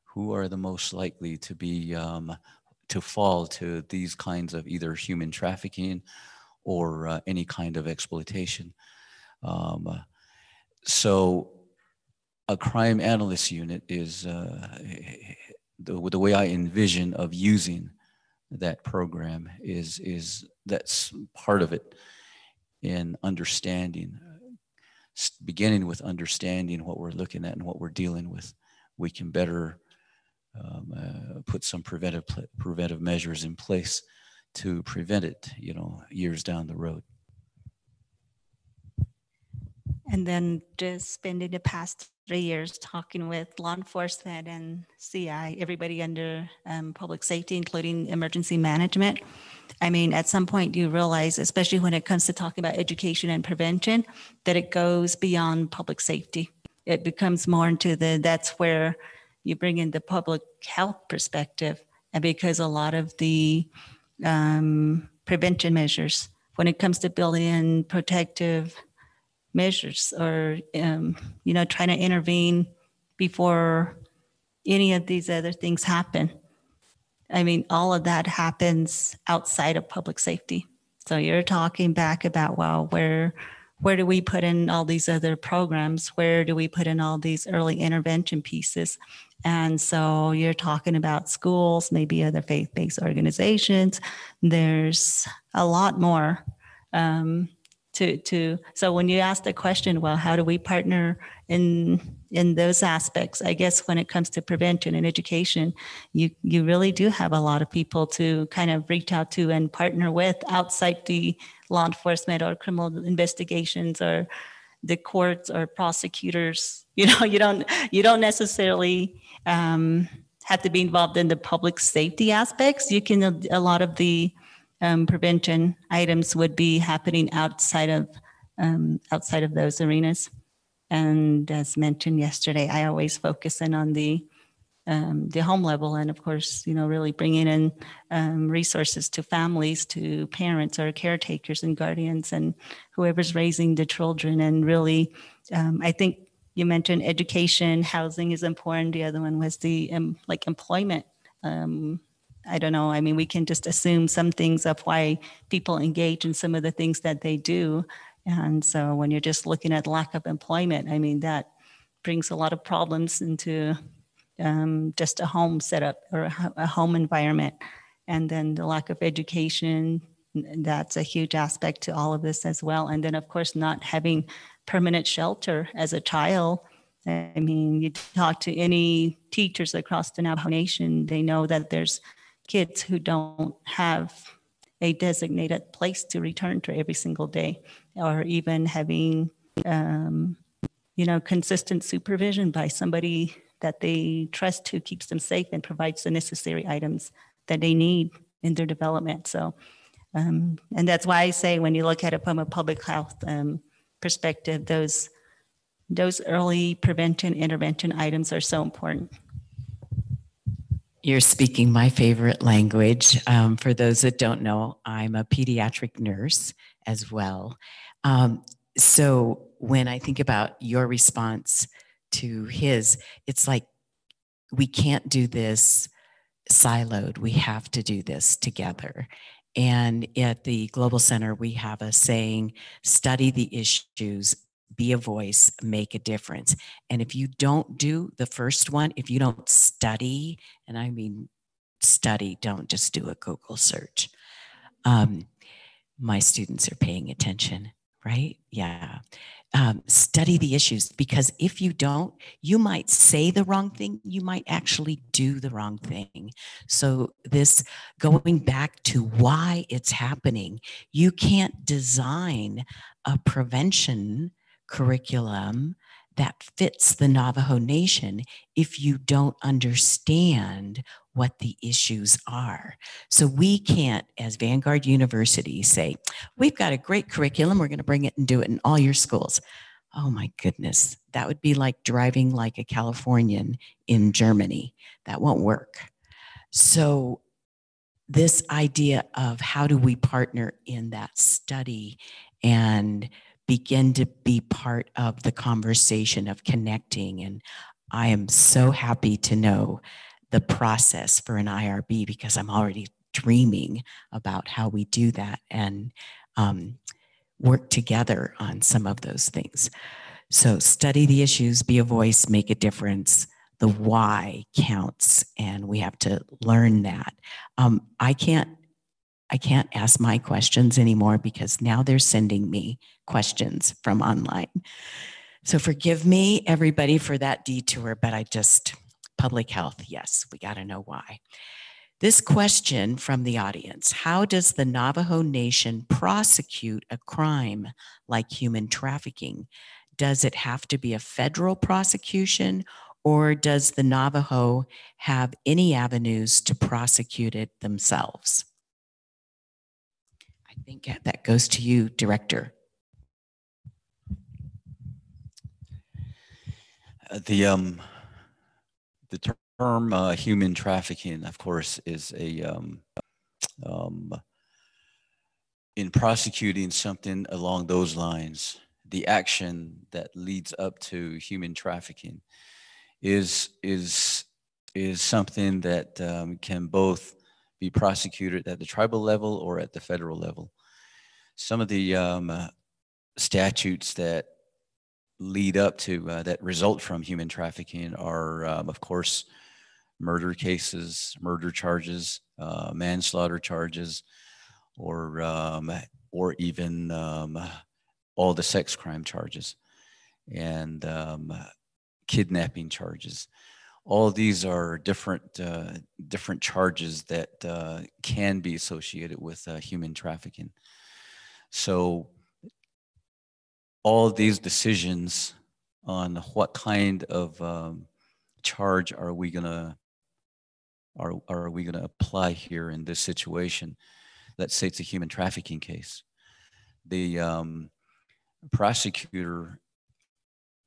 who are the most likely to be to fall to these kinds of either human trafficking or any kind of exploitation. So a crime analyst unit is the way I envision of using that program is that's part of it in understanding, beginning with understanding what we're looking at and what we're dealing with. We can better put some preventive measures in place to prevent it, years down the road. And then just spending the past 3 years talking with law enforcement and CI, everybody under public safety, including emergency management. I mean, at some point you realize, especially when it comes to talking about education and prevention, that it goes beyond public safety. It becomes more into that's where you bring in the public health perspective. And because a lot of the prevention measures, when it comes to building in protective measures or, trying to intervene before any of these other things happen. I mean, all of that happens outside of public safety. So you're talking back about, well, where do we put in all these other programs? Where do we put in all these early intervention pieces? And so you're talking about schools, maybe other faith-based organizations. There's a lot more so when you ask the question, well, how do we partner in those aspects? I guess when it comes to prevention and education, you really do have a lot of people to kind of reach out to and partner with outside the law enforcement or criminal investigations or the courts or prosecutors. You don't necessarily have to be involved in the public safety aspects. You can, a lot of the prevention items would be happening outside of those arenas. And as mentioned yesterday, I always focus in on the home level, and of course, really bringing in resources to families, to parents or caretakers and guardians, and whoever's raising the children. And really, I think you mentioned education, housing is important. The other one was the employment. I don't know. I mean, we can just assume some things of why people engage in some of the things that they do. And so when you're just looking at lack of employment, I mean, that brings a lot of problems into just a home setup or a home environment. And then the lack of education, that's a huge aspect to all of this as well. And then, of course, not having permanent shelter as a child. I mean, you talk to any teachers across the Navajo Nation, they know that there's kids who don't have a designated place to return to every single day, or even having, consistent supervision by somebody that they trust who keeps them safe and provides the necessary items that they need in their development. So, and that's why I say when you look at it from a public health perspective, those early prevention intervention items are so important. You're speaking my favorite language. For those that don't know, I'm a pediatric nurse as well. So when I think about your response to his, it's like, we can't do this siloed. We have to do this together. And at the Global Center, we have a saying, study the issues, be a voice, make a difference. And if you don't do the first one, if you don't study, and I mean study, don't just do a Google search. My students are paying attention, right? Yeah. Study the issues, because if you don't, you might say the wrong thing, you might actually do the wrong thing. So this, going back to why it's happening, you can't design a prevention curriculum that fits the Navajo Nation if you don't understand what the issues are. So we can't, as Vanguard University, say, we've got a great curriculum, we're going to bring it and do it in all your schools. Oh my goodness, that would be like driving like a Californian in Germany. That won't work. So this idea of how do we partner in that study and begin to be part of the conversation of connecting. And I am so happy to know the process for an IRB, because I'm already dreaming about how we do that and work together on some of those things. So study the issues, be a voice, make a difference. The why counts, and we have to learn that. I can't ask my questions anymore because now they're sending me questions from online. So forgive me, everybody, for that detour, but public health, yes, we got to know why. This question from the audience: how does the Navajo Nation prosecute a crime like human trafficking? Does it have to be a federal prosecution, or does the Navajo have any avenues to prosecute it themselves? I think that goes to you, Director. The term human trafficking, of course, is in prosecuting something along those lines, the action that leads up to human trafficking is something that can both be prosecuted at the tribal level or at the federal level. Some of the statutes that lead up to that result from human trafficking are, of course, murder cases, murder charges, manslaughter charges, or even all the sex crime charges and kidnapping charges. All of these are different charges that can be associated with human trafficking. So all of these decisions on what kind of charge are we gonna apply here in this situation? Let's say it's a human trafficking case. The prosecutor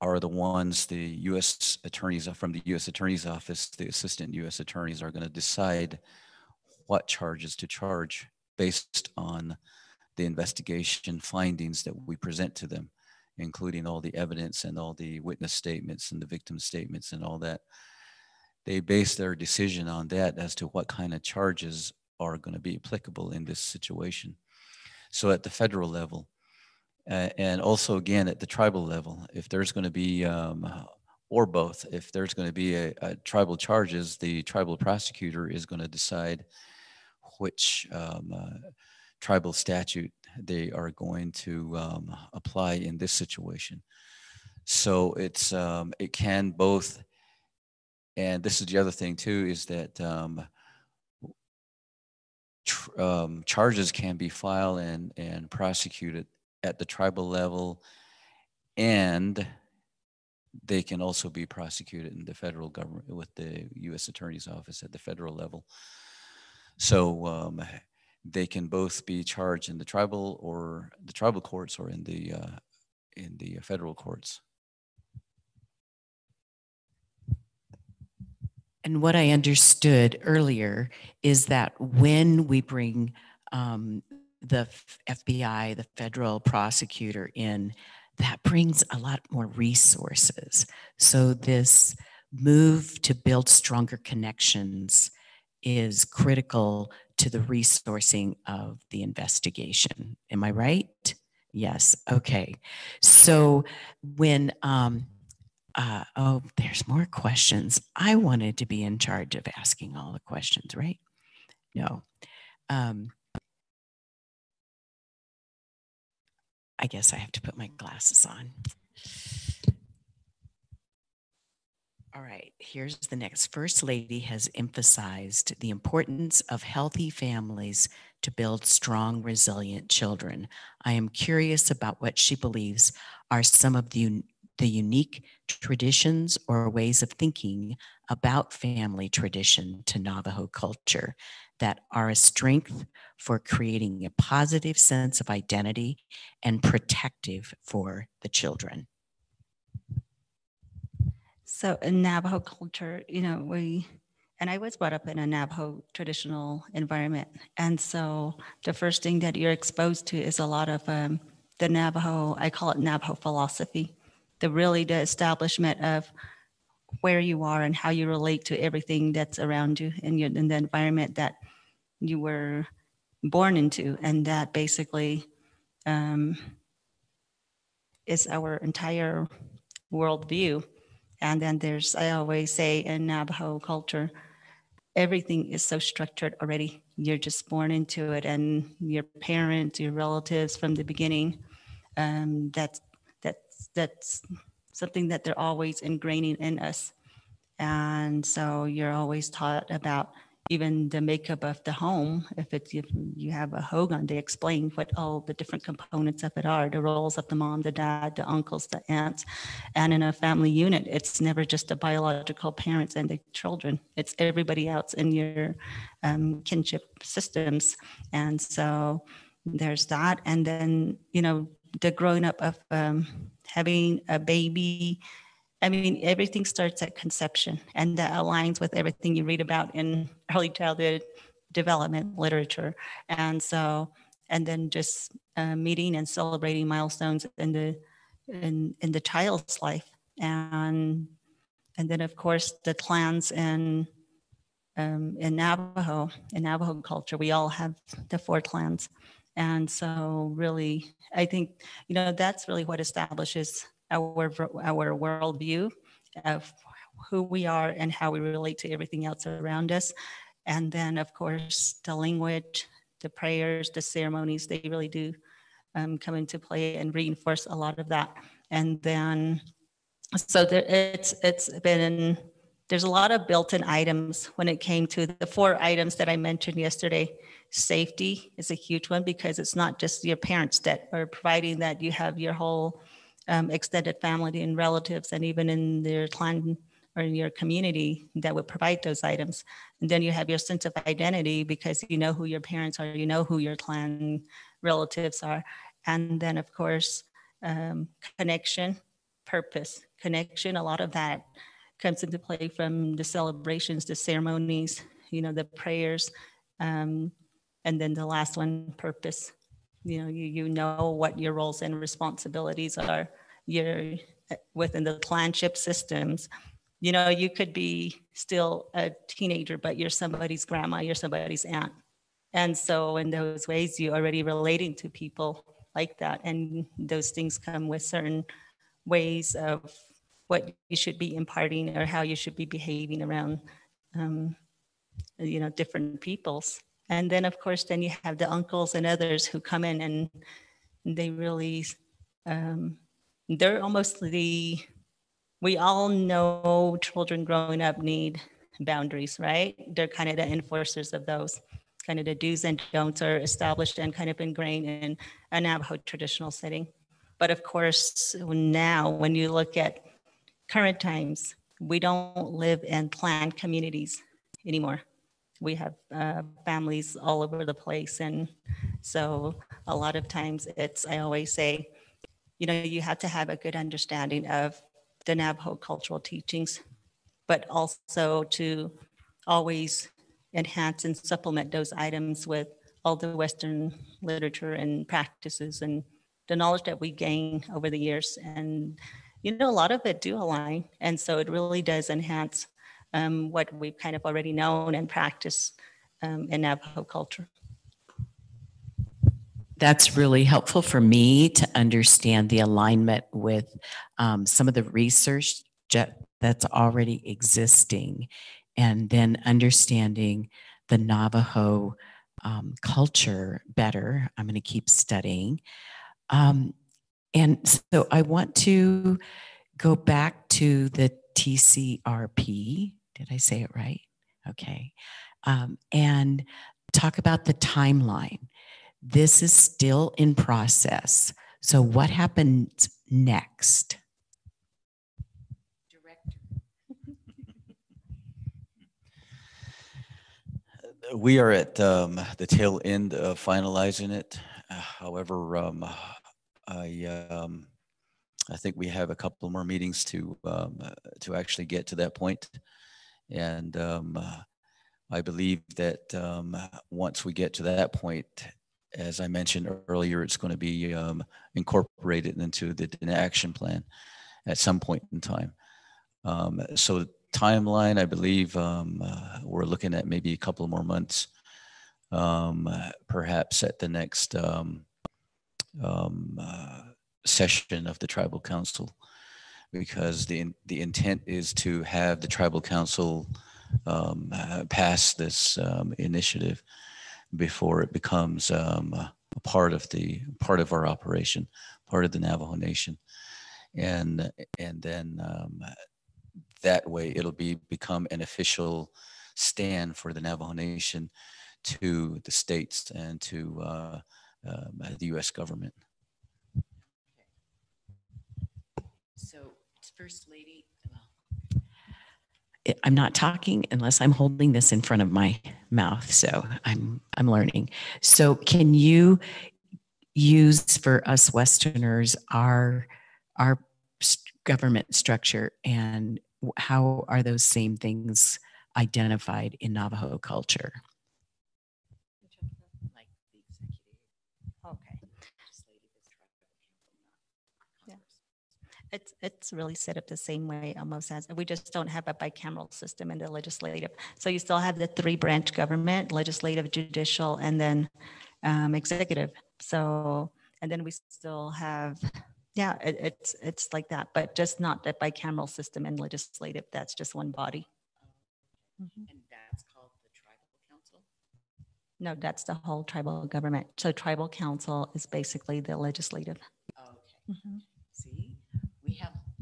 are the ones, the U.S. attorneys from the U.S. Attorney's Office, the assistant U.S. attorneys are going to decide what charges to charge based on the investigation findings that we present to them, including all the evidence and all the witness statements and the victim statements and all that. They base their decision on that as to what kind of charges are going to be applicable in this situation. So at the federal level, and also again at the tribal level, if there's going to be, or both, if there's going to be a tribal charges, the tribal prosecutor is going to decide which tribal statute they are going to apply in this situation. So it's it can both, and this is the other thing too, is that charges can be filed and prosecuted at the tribal level, and they can also be prosecuted in the federal government with the U.S. Attorney's Office at the federal level. So they can both be charged in the tribal courts or in the federal courts. And what I understood earlier is that when we bring the FBI, the federal prosecutor in, that brings a lot more resources. So this move to build stronger connections is critical to the resourcing of the investigation. Am I right? Yes, okay. So when, oh, there's more questions. I wanted to be in charge of asking all the questions, right? No. I guess I have to put my glasses on. All right, here's the next. First Lady has emphasized the importance of healthy families to build strong, resilient children. I am curious about what she believes are some of the unique traditions or ways of thinking about family tradition to Navajo culture that are a strength for creating a positive sense of identity and protective for the children. So in Navajo culture, you know, and I was brought up in a Navajo traditional environment. And so the first thing that you're exposed to is a lot of the Navajo, I call it Navajo philosophy, the establishment of where you are and how you relate to everything that's around you in the environment that you were born into. And that basically is our entire worldview. And then I always say in Navajo culture, everything is so structured already. You're just born into it, and your parents, your relatives from the beginning, that's something that they're always ingraining in us. And so you're always taught about even the makeup of the home. If you have a hogan, they explain what all the different components of it are, the roles of the mom, the dad, the uncles, the aunts. And in a family unit, it's never just the biological parents and the children. It's everybody else in your kinship systems. And so there's that. And then, you know, the growing up of having a baby. I mean, everything starts at conception, and that aligns with everything you read about in early childhood development literature. And so, and then just meeting and celebrating milestones in the in the child's life. And then of course the clans in Navajo culture, we all have the 4 clans. And so really, I think, that's really what establishes our worldview of who we are and how we relate to everything else around us. And then of course, the language, the prayers, the ceremonies, they really do come into play and reinforce a lot of that. And then, so there's a lot of built-in items when it came to the 4 items that I mentioned yesterday. Safety is a huge one because it's not just your parents that are providing that. You have your whole extended family and relatives, and even in their clan or in your community that would provide those items. And then you have your sense of identity because you know who your parents are, you know who your clan relatives are. And then of course, connection, purpose, connection, a lot of that comes into play from the celebrations, the ceremonies, the prayers. And then the last one, purpose. You know what your roles and responsibilities are. You're within the clanship systems. You could be still a teenager, but you're somebody's grandma, you're somebody's aunt. And so in those ways, you're already relating to people like that. And those things come with certain ways of what you should be imparting or how you should be behaving around, different peoples. And then of course, then you have the uncles and others who come in and they really, they're almost we all know children growing up need boundaries, right? They're kind of the enforcers of those. Kind of the do's and don'ts are established and kind of ingrained in a Navajo traditional setting. But of course, now when you look at current times, we don't live in planned communities anymore. We have families all over the place. And so a lot of times I always say, you have to have a good understanding of the Navajo cultural teachings, but also to always enhance and supplement those items with all the Western literature and practices and the knowledge that we gain over the years. And, a lot of it do align. And so it really does enhance what we've kind of already known and practiced in Navajo culture. That's really helpful for me to understand the alignment with some of the research that's already existing, and then understanding the Navajo culture better. I'm going to keep studying. And so I want to go back to the TCRP. Did I say it right? Okay. And talk about the timeline. This is still in process. So what happens next? Director. We are at the tail end of finalizing it. However, I think we have a couple more meetings to actually get to that point. And I believe that once we get to that point, as I mentioned earlier, it's going to be incorporated into the action plan at some point in time. So timeline, I believe we're looking at maybe a couple more months, perhaps at the next session of the Tribal Council, because the intent is to have the Tribal Council pass this initiative before it becomes a part of our operation, part of the Navajo Nation, and then that way it'll become an official stand for the Navajo Nation to the states and to the U.S. government. So, First Lady, I'm not talking unless I'm holding this in front of my mouth, so I'm learning. So, can you use for us Westerners our government structure, and how are those same things identified in Navajo culture? Okay. It's really set up the same way almost as, we just don't have a bicameral system in the legislative. So you still have the 3-branch government, legislative, judicial, and then executive. So, and then we still have, yeah, it's like that, but just not the bicameral system in legislative. That's just one body. Mhm. And that's called the tribal council? No, that's the whole tribal government. So tribal council is basically the legislative. Okay. Mhm. See,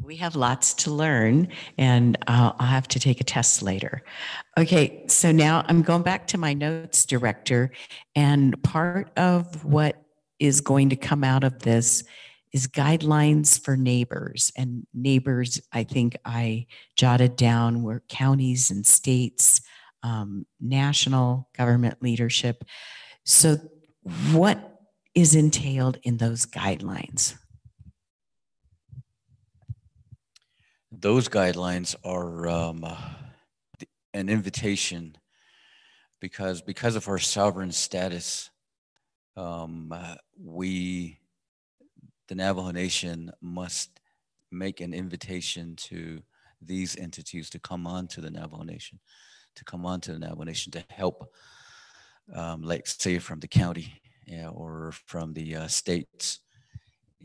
We have lots to learn, and I'll have to take a test later. Okay, so now I'm going back to my notes, Director, and part of what is going to come out of this is guidelines for neighbors. And neighbors, I think I jotted down were counties and states, national government leadership. So what is entailed in those guidelines? Those guidelines are an invitation because of our sovereign status, we, the Navajo Nation, must make an invitation to these entities to come on to the Navajo Nation, to help, like say from the county, yeah, or from the states,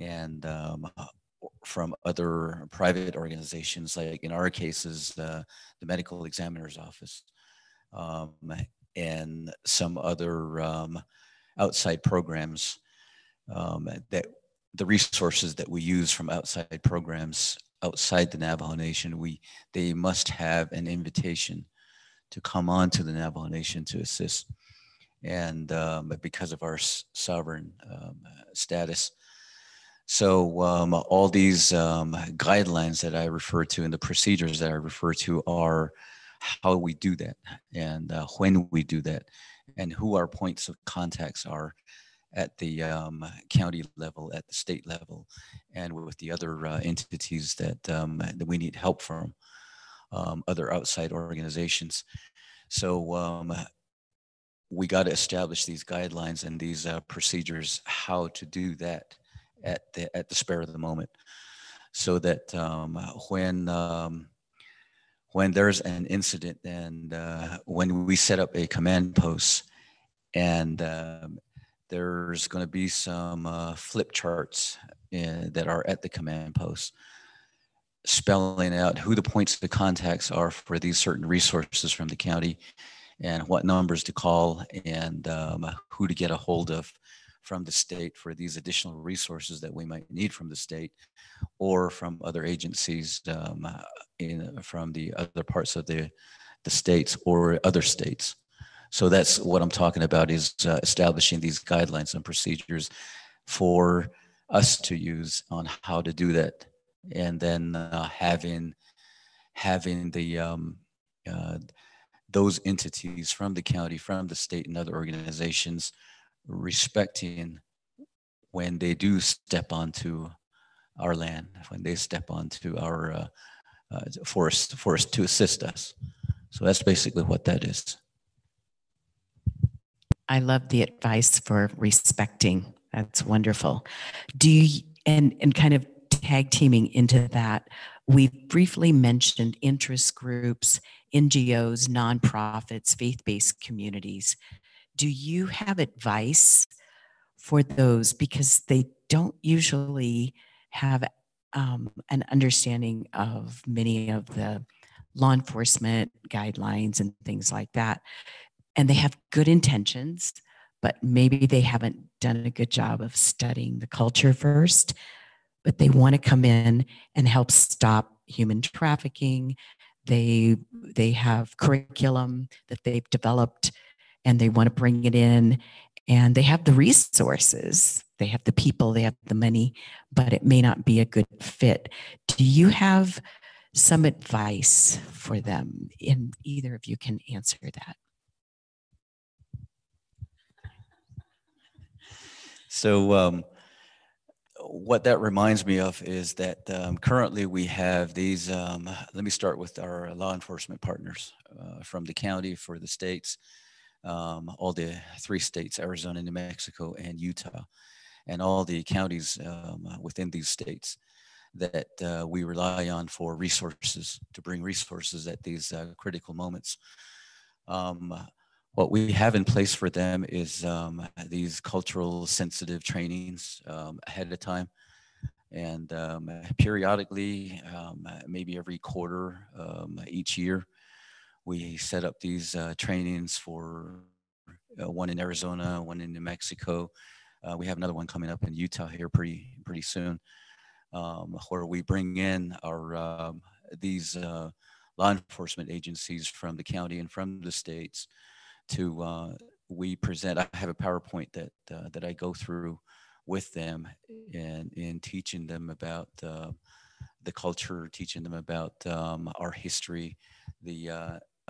and from other private organizations, like in our cases, the medical examiner's office, and some other outside programs, that the resources that we use from outside programs outside the Navajo Nation, they must have an invitation to come on to the Navajo Nation to assist. And because of our sovereign status. So all these guidelines that I refer to and the procedures that I refer to are how we do that, and when we do that, and who our points of contacts are at the county level, at the state level, and with the other entities that, that we need help from, other outside organizations. So we got to establish these guidelines and these procedures, how to do that at the spur of the moment, so that when there's an incident, and when we set up a command post, and there's going to be some flip charts that are at the command post, spelling out who the points of contacts are for these certain resources from the county, and what numbers to call, and who to get a hold of from the state for these additional resources that we might need from the state or from other agencies, from the other parts of the states or other states. So that's what I'm talking about, is establishing these guidelines and procedures for us to use on how to do that, and then having the those entities from the county, from the state, and other organizations respecting when they do step onto our land, when they step onto our forest to assist us. So that's basically what that is. I love the advice for respecting. That's wonderful. Do you, and kind of tag teaming into that, we've briefly mentioned interest groups, NGOs, nonprofits, faith-based communities. Do you have advice for those? Because they don't usually have an understanding of many of the law enforcement guidelines and things like that. And they have good intentions, but maybe they haven't done a good job of studying the culture first, but they want to come in and help stop human trafficking. They have curriculum that they've developed, and they want to bring it in, and they have the resources, they have the people, they have the money, but it may not be a good fit. Do you have some advice for them? And either of you can answer that. So what that reminds me of is that currently we have these, let me start with our law enforcement partners from the county, for the states, all the 3 states, Arizona, New Mexico, and Utah, and all the counties within these states. that we rely on for resources, to bring resources at these critical moments. What we have in place for them is these cultural sensitive trainings ahead of time. And periodically, maybe every quarter, each year, we set up these trainings for one in Arizona, one in New Mexico. We have another one coming up in Utah here pretty soon, where we bring in our these law enforcement agencies from the county and from the states to we present. I have a PowerPoint that I go through with them and in teaching them about the culture, teaching them about our history, the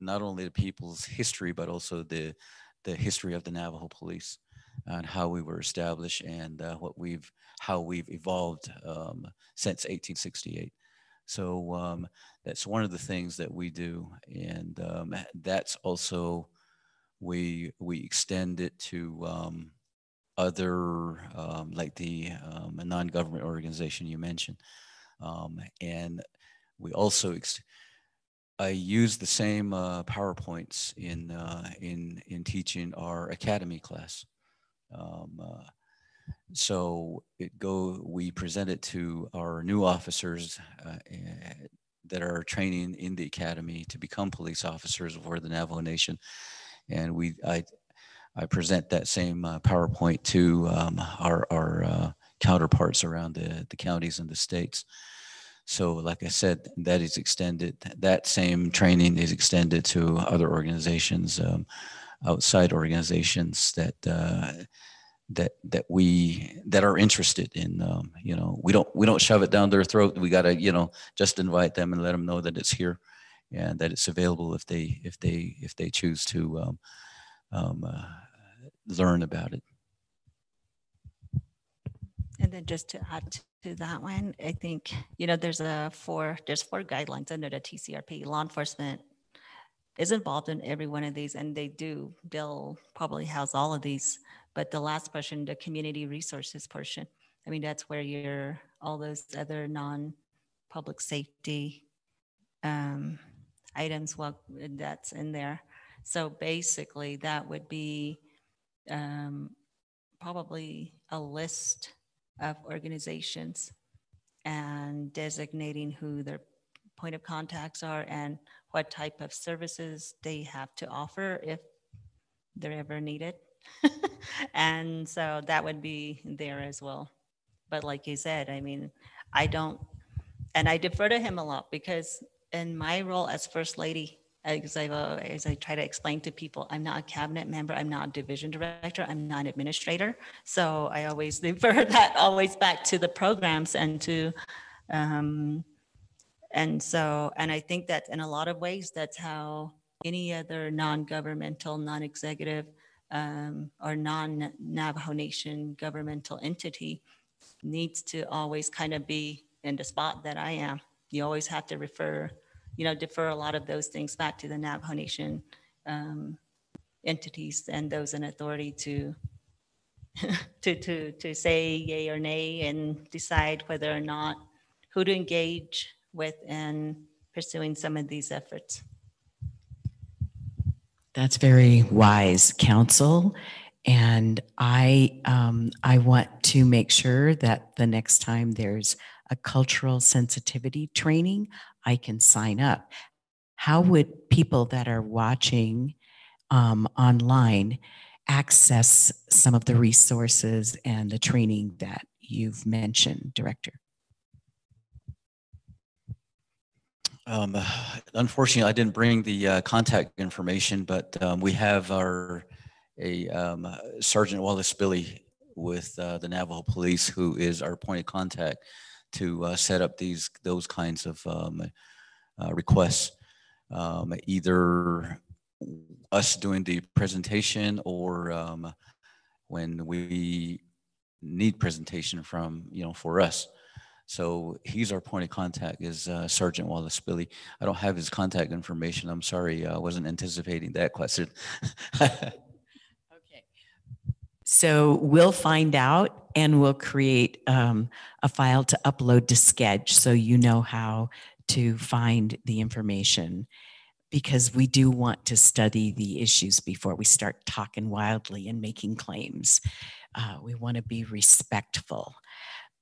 not only the people's history, but also the history of the Navajo police and how we were established and how we've evolved since 1868. So that's one of the things that we do, and that's also we extend it to other like the non-government organization you mentioned, and we also I use the same PowerPoints in teaching our academy class. So we present it to our new officers that are training in the academy to become police officers for the Navajo Nation, and I present that same PowerPoint to our counterparts around the counties and the states. So like I said, that is extended, that same training is extended to other organizations, outside organizations that are interested in, we don't shove it down their throat. We got to, just invite them and let them know that it's here and that it's available if they choose to learn about it. And then just to add to that one, I think, there's four guidelines under the TCRP. Law enforcement is involved in every one of these, and they'll probably house all of these. But the last portion, the community resources portion, that's where all those other non-public safety items, well, that's in there. So basically that would be probably a list of organizations and designating who their point of contacts are and what type of services they have to offer if they're ever needed. And so that would be there as well. But like you said, I don't, and I defer to him a lot because in my role as First Lady, as I try to explain to people, I'm not a cabinet member, I'm not a division director, I'm not an administrator. So I always defer that always back to the programs and to, and I think that in a lot of ways, that's how any other non-governmental, non-executive, or non-Navajo Nation governmental entity needs to always kind of be in the spot that I am. You always have to defer a lot of those things back to the Navajo Nation entities and those in authority to say yay or nay and decide whether or not who to engage with in pursuing some of these efforts. That's very wise counsel. And I want to make sure that the next time there's a cultural sensitivity training, I can sign up. How would people that are watching online access some of the resources and the training that you've mentioned, Director? Unfortunately, I didn't bring the contact information, but we have Sergeant Wallace Billy with the Navajo Police, who is our point of contact to set up those kinds of requests. Either us doing the presentation or when we need presentation from, for us. So he's our point of contact is Sergeant Wallace Billy. I don't have his contact information. I'm sorry, I wasn't anticipating that question. Okay. So we'll find out, and we'll create a file to upload to Sketch so you know how to find the information, because we do want to study the issues before we start talking wildly and making claims. We want to be respectful.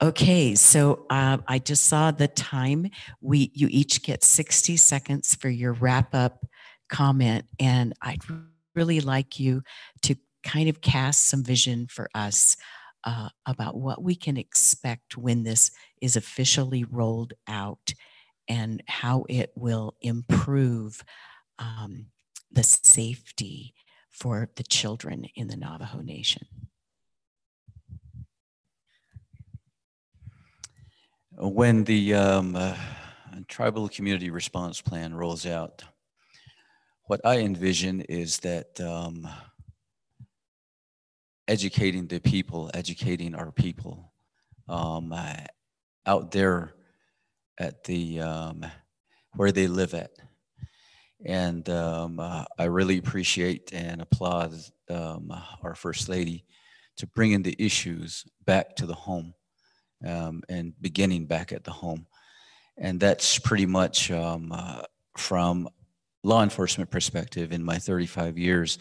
Okay, so I just saw the time. You each get 60 seconds for your wrap-up comment, and I'd really like you to kind of cast some vision for us about what we can expect when this is officially rolled out and how it will improve the safety for the children in the Navajo Nation. When the tribal community response plan rolls out, what I envision is that educating the people, educating our people out there at the where they live at. And I really appreciate and applaud our First Lady to bringing the issues back to the home. And beginning back at the home. And that's pretty much from law enforcement perspective in my 35 years,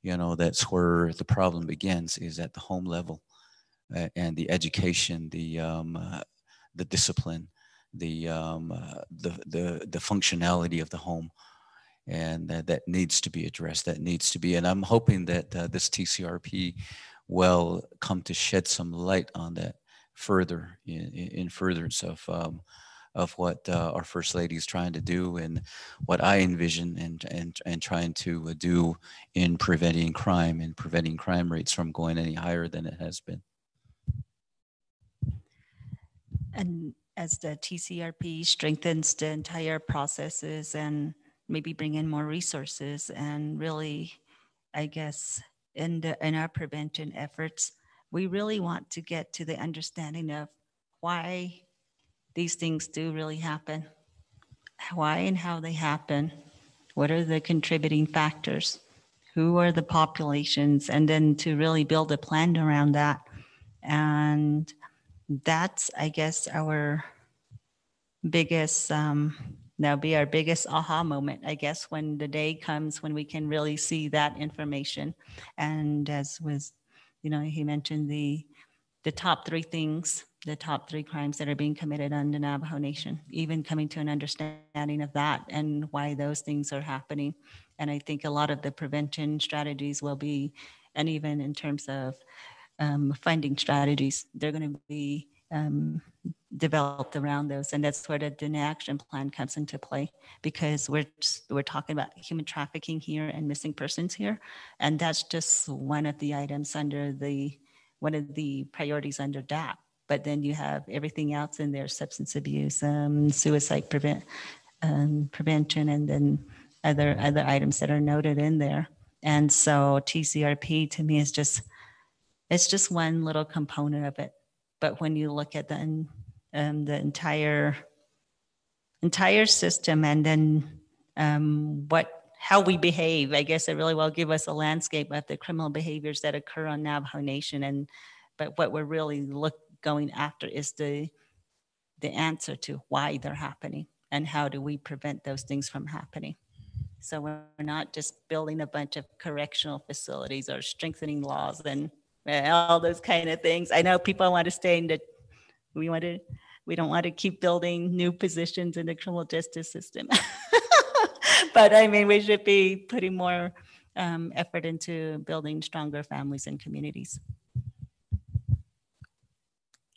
you know, that's where the problem begins, is at the home level, and the education, the discipline, the functionality of the home. And that needs to be addressed, that needs to be, and I'm hoping that this TCRP will come to shed some light on that further in furtherance of what our First Lady is trying to do, and what I envision and trying to do in preventing crime and preventing crime rates from going any higher than it has been. And as the TCRP strengthens the entire processes and maybe bring in more resources, and really, I guess, in our prevention efforts, we really want to get to the understanding of why these things do really happen, why and how they happen, what are the contributing factors, who are the populations, and then to really build a plan around that. And that's, I guess, our biggest, that'll be our biggest aha moment, I guess, when the day comes when we can really see that information. And as was, you know, he mentioned the top three things, the top three crimes that are being committed on the Navajo Nation, even coming to an understanding of that and why those things are happening. And I think a lot of the prevention strategies will be, and even in terms of funding strategies, they're going to be developed around those. And that's where the DNA action plan comes into play, because we're talking about human trafficking here and missing persons here. And that's just one of the items under one of the priorities under DAP. But then you have everything else in there: substance abuse, suicide prevention, and then other items that are noted in there. And so TCRP to me is it's just one little component of it. But when you look at the entire system, and then how we behave, I guess it really will give us a landscape of the criminal behaviors that occur on Navajo Nation. But what we're really going after is the answer to why they're happening and how do we prevent those things from happening. So we're not just building a bunch of correctional facilities or strengthening laws and all those kind of things. I know people want to stay in the, we don't want to keep building new positions in the criminal justice system. But I mean, we should be putting more effort into building stronger families and communities.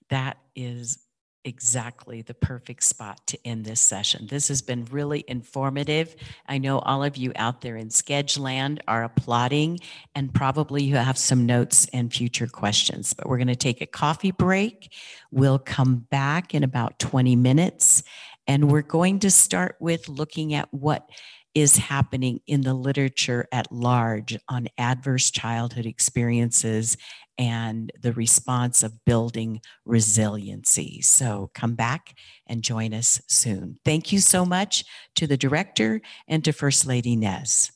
That is exactly the perfect spot to end this session. This has been really informative. I know all of you out there in Sketch land are applauding, and probably you have some notes and future questions, but we're going to take a coffee break. We'll come back in about 20 minutes, and we're going to start with looking at what is happening in the literature at large on adverse childhood experiences and the response of building resiliency. So come back and join us soon. Thank you so much to the director and to First Lady Nez.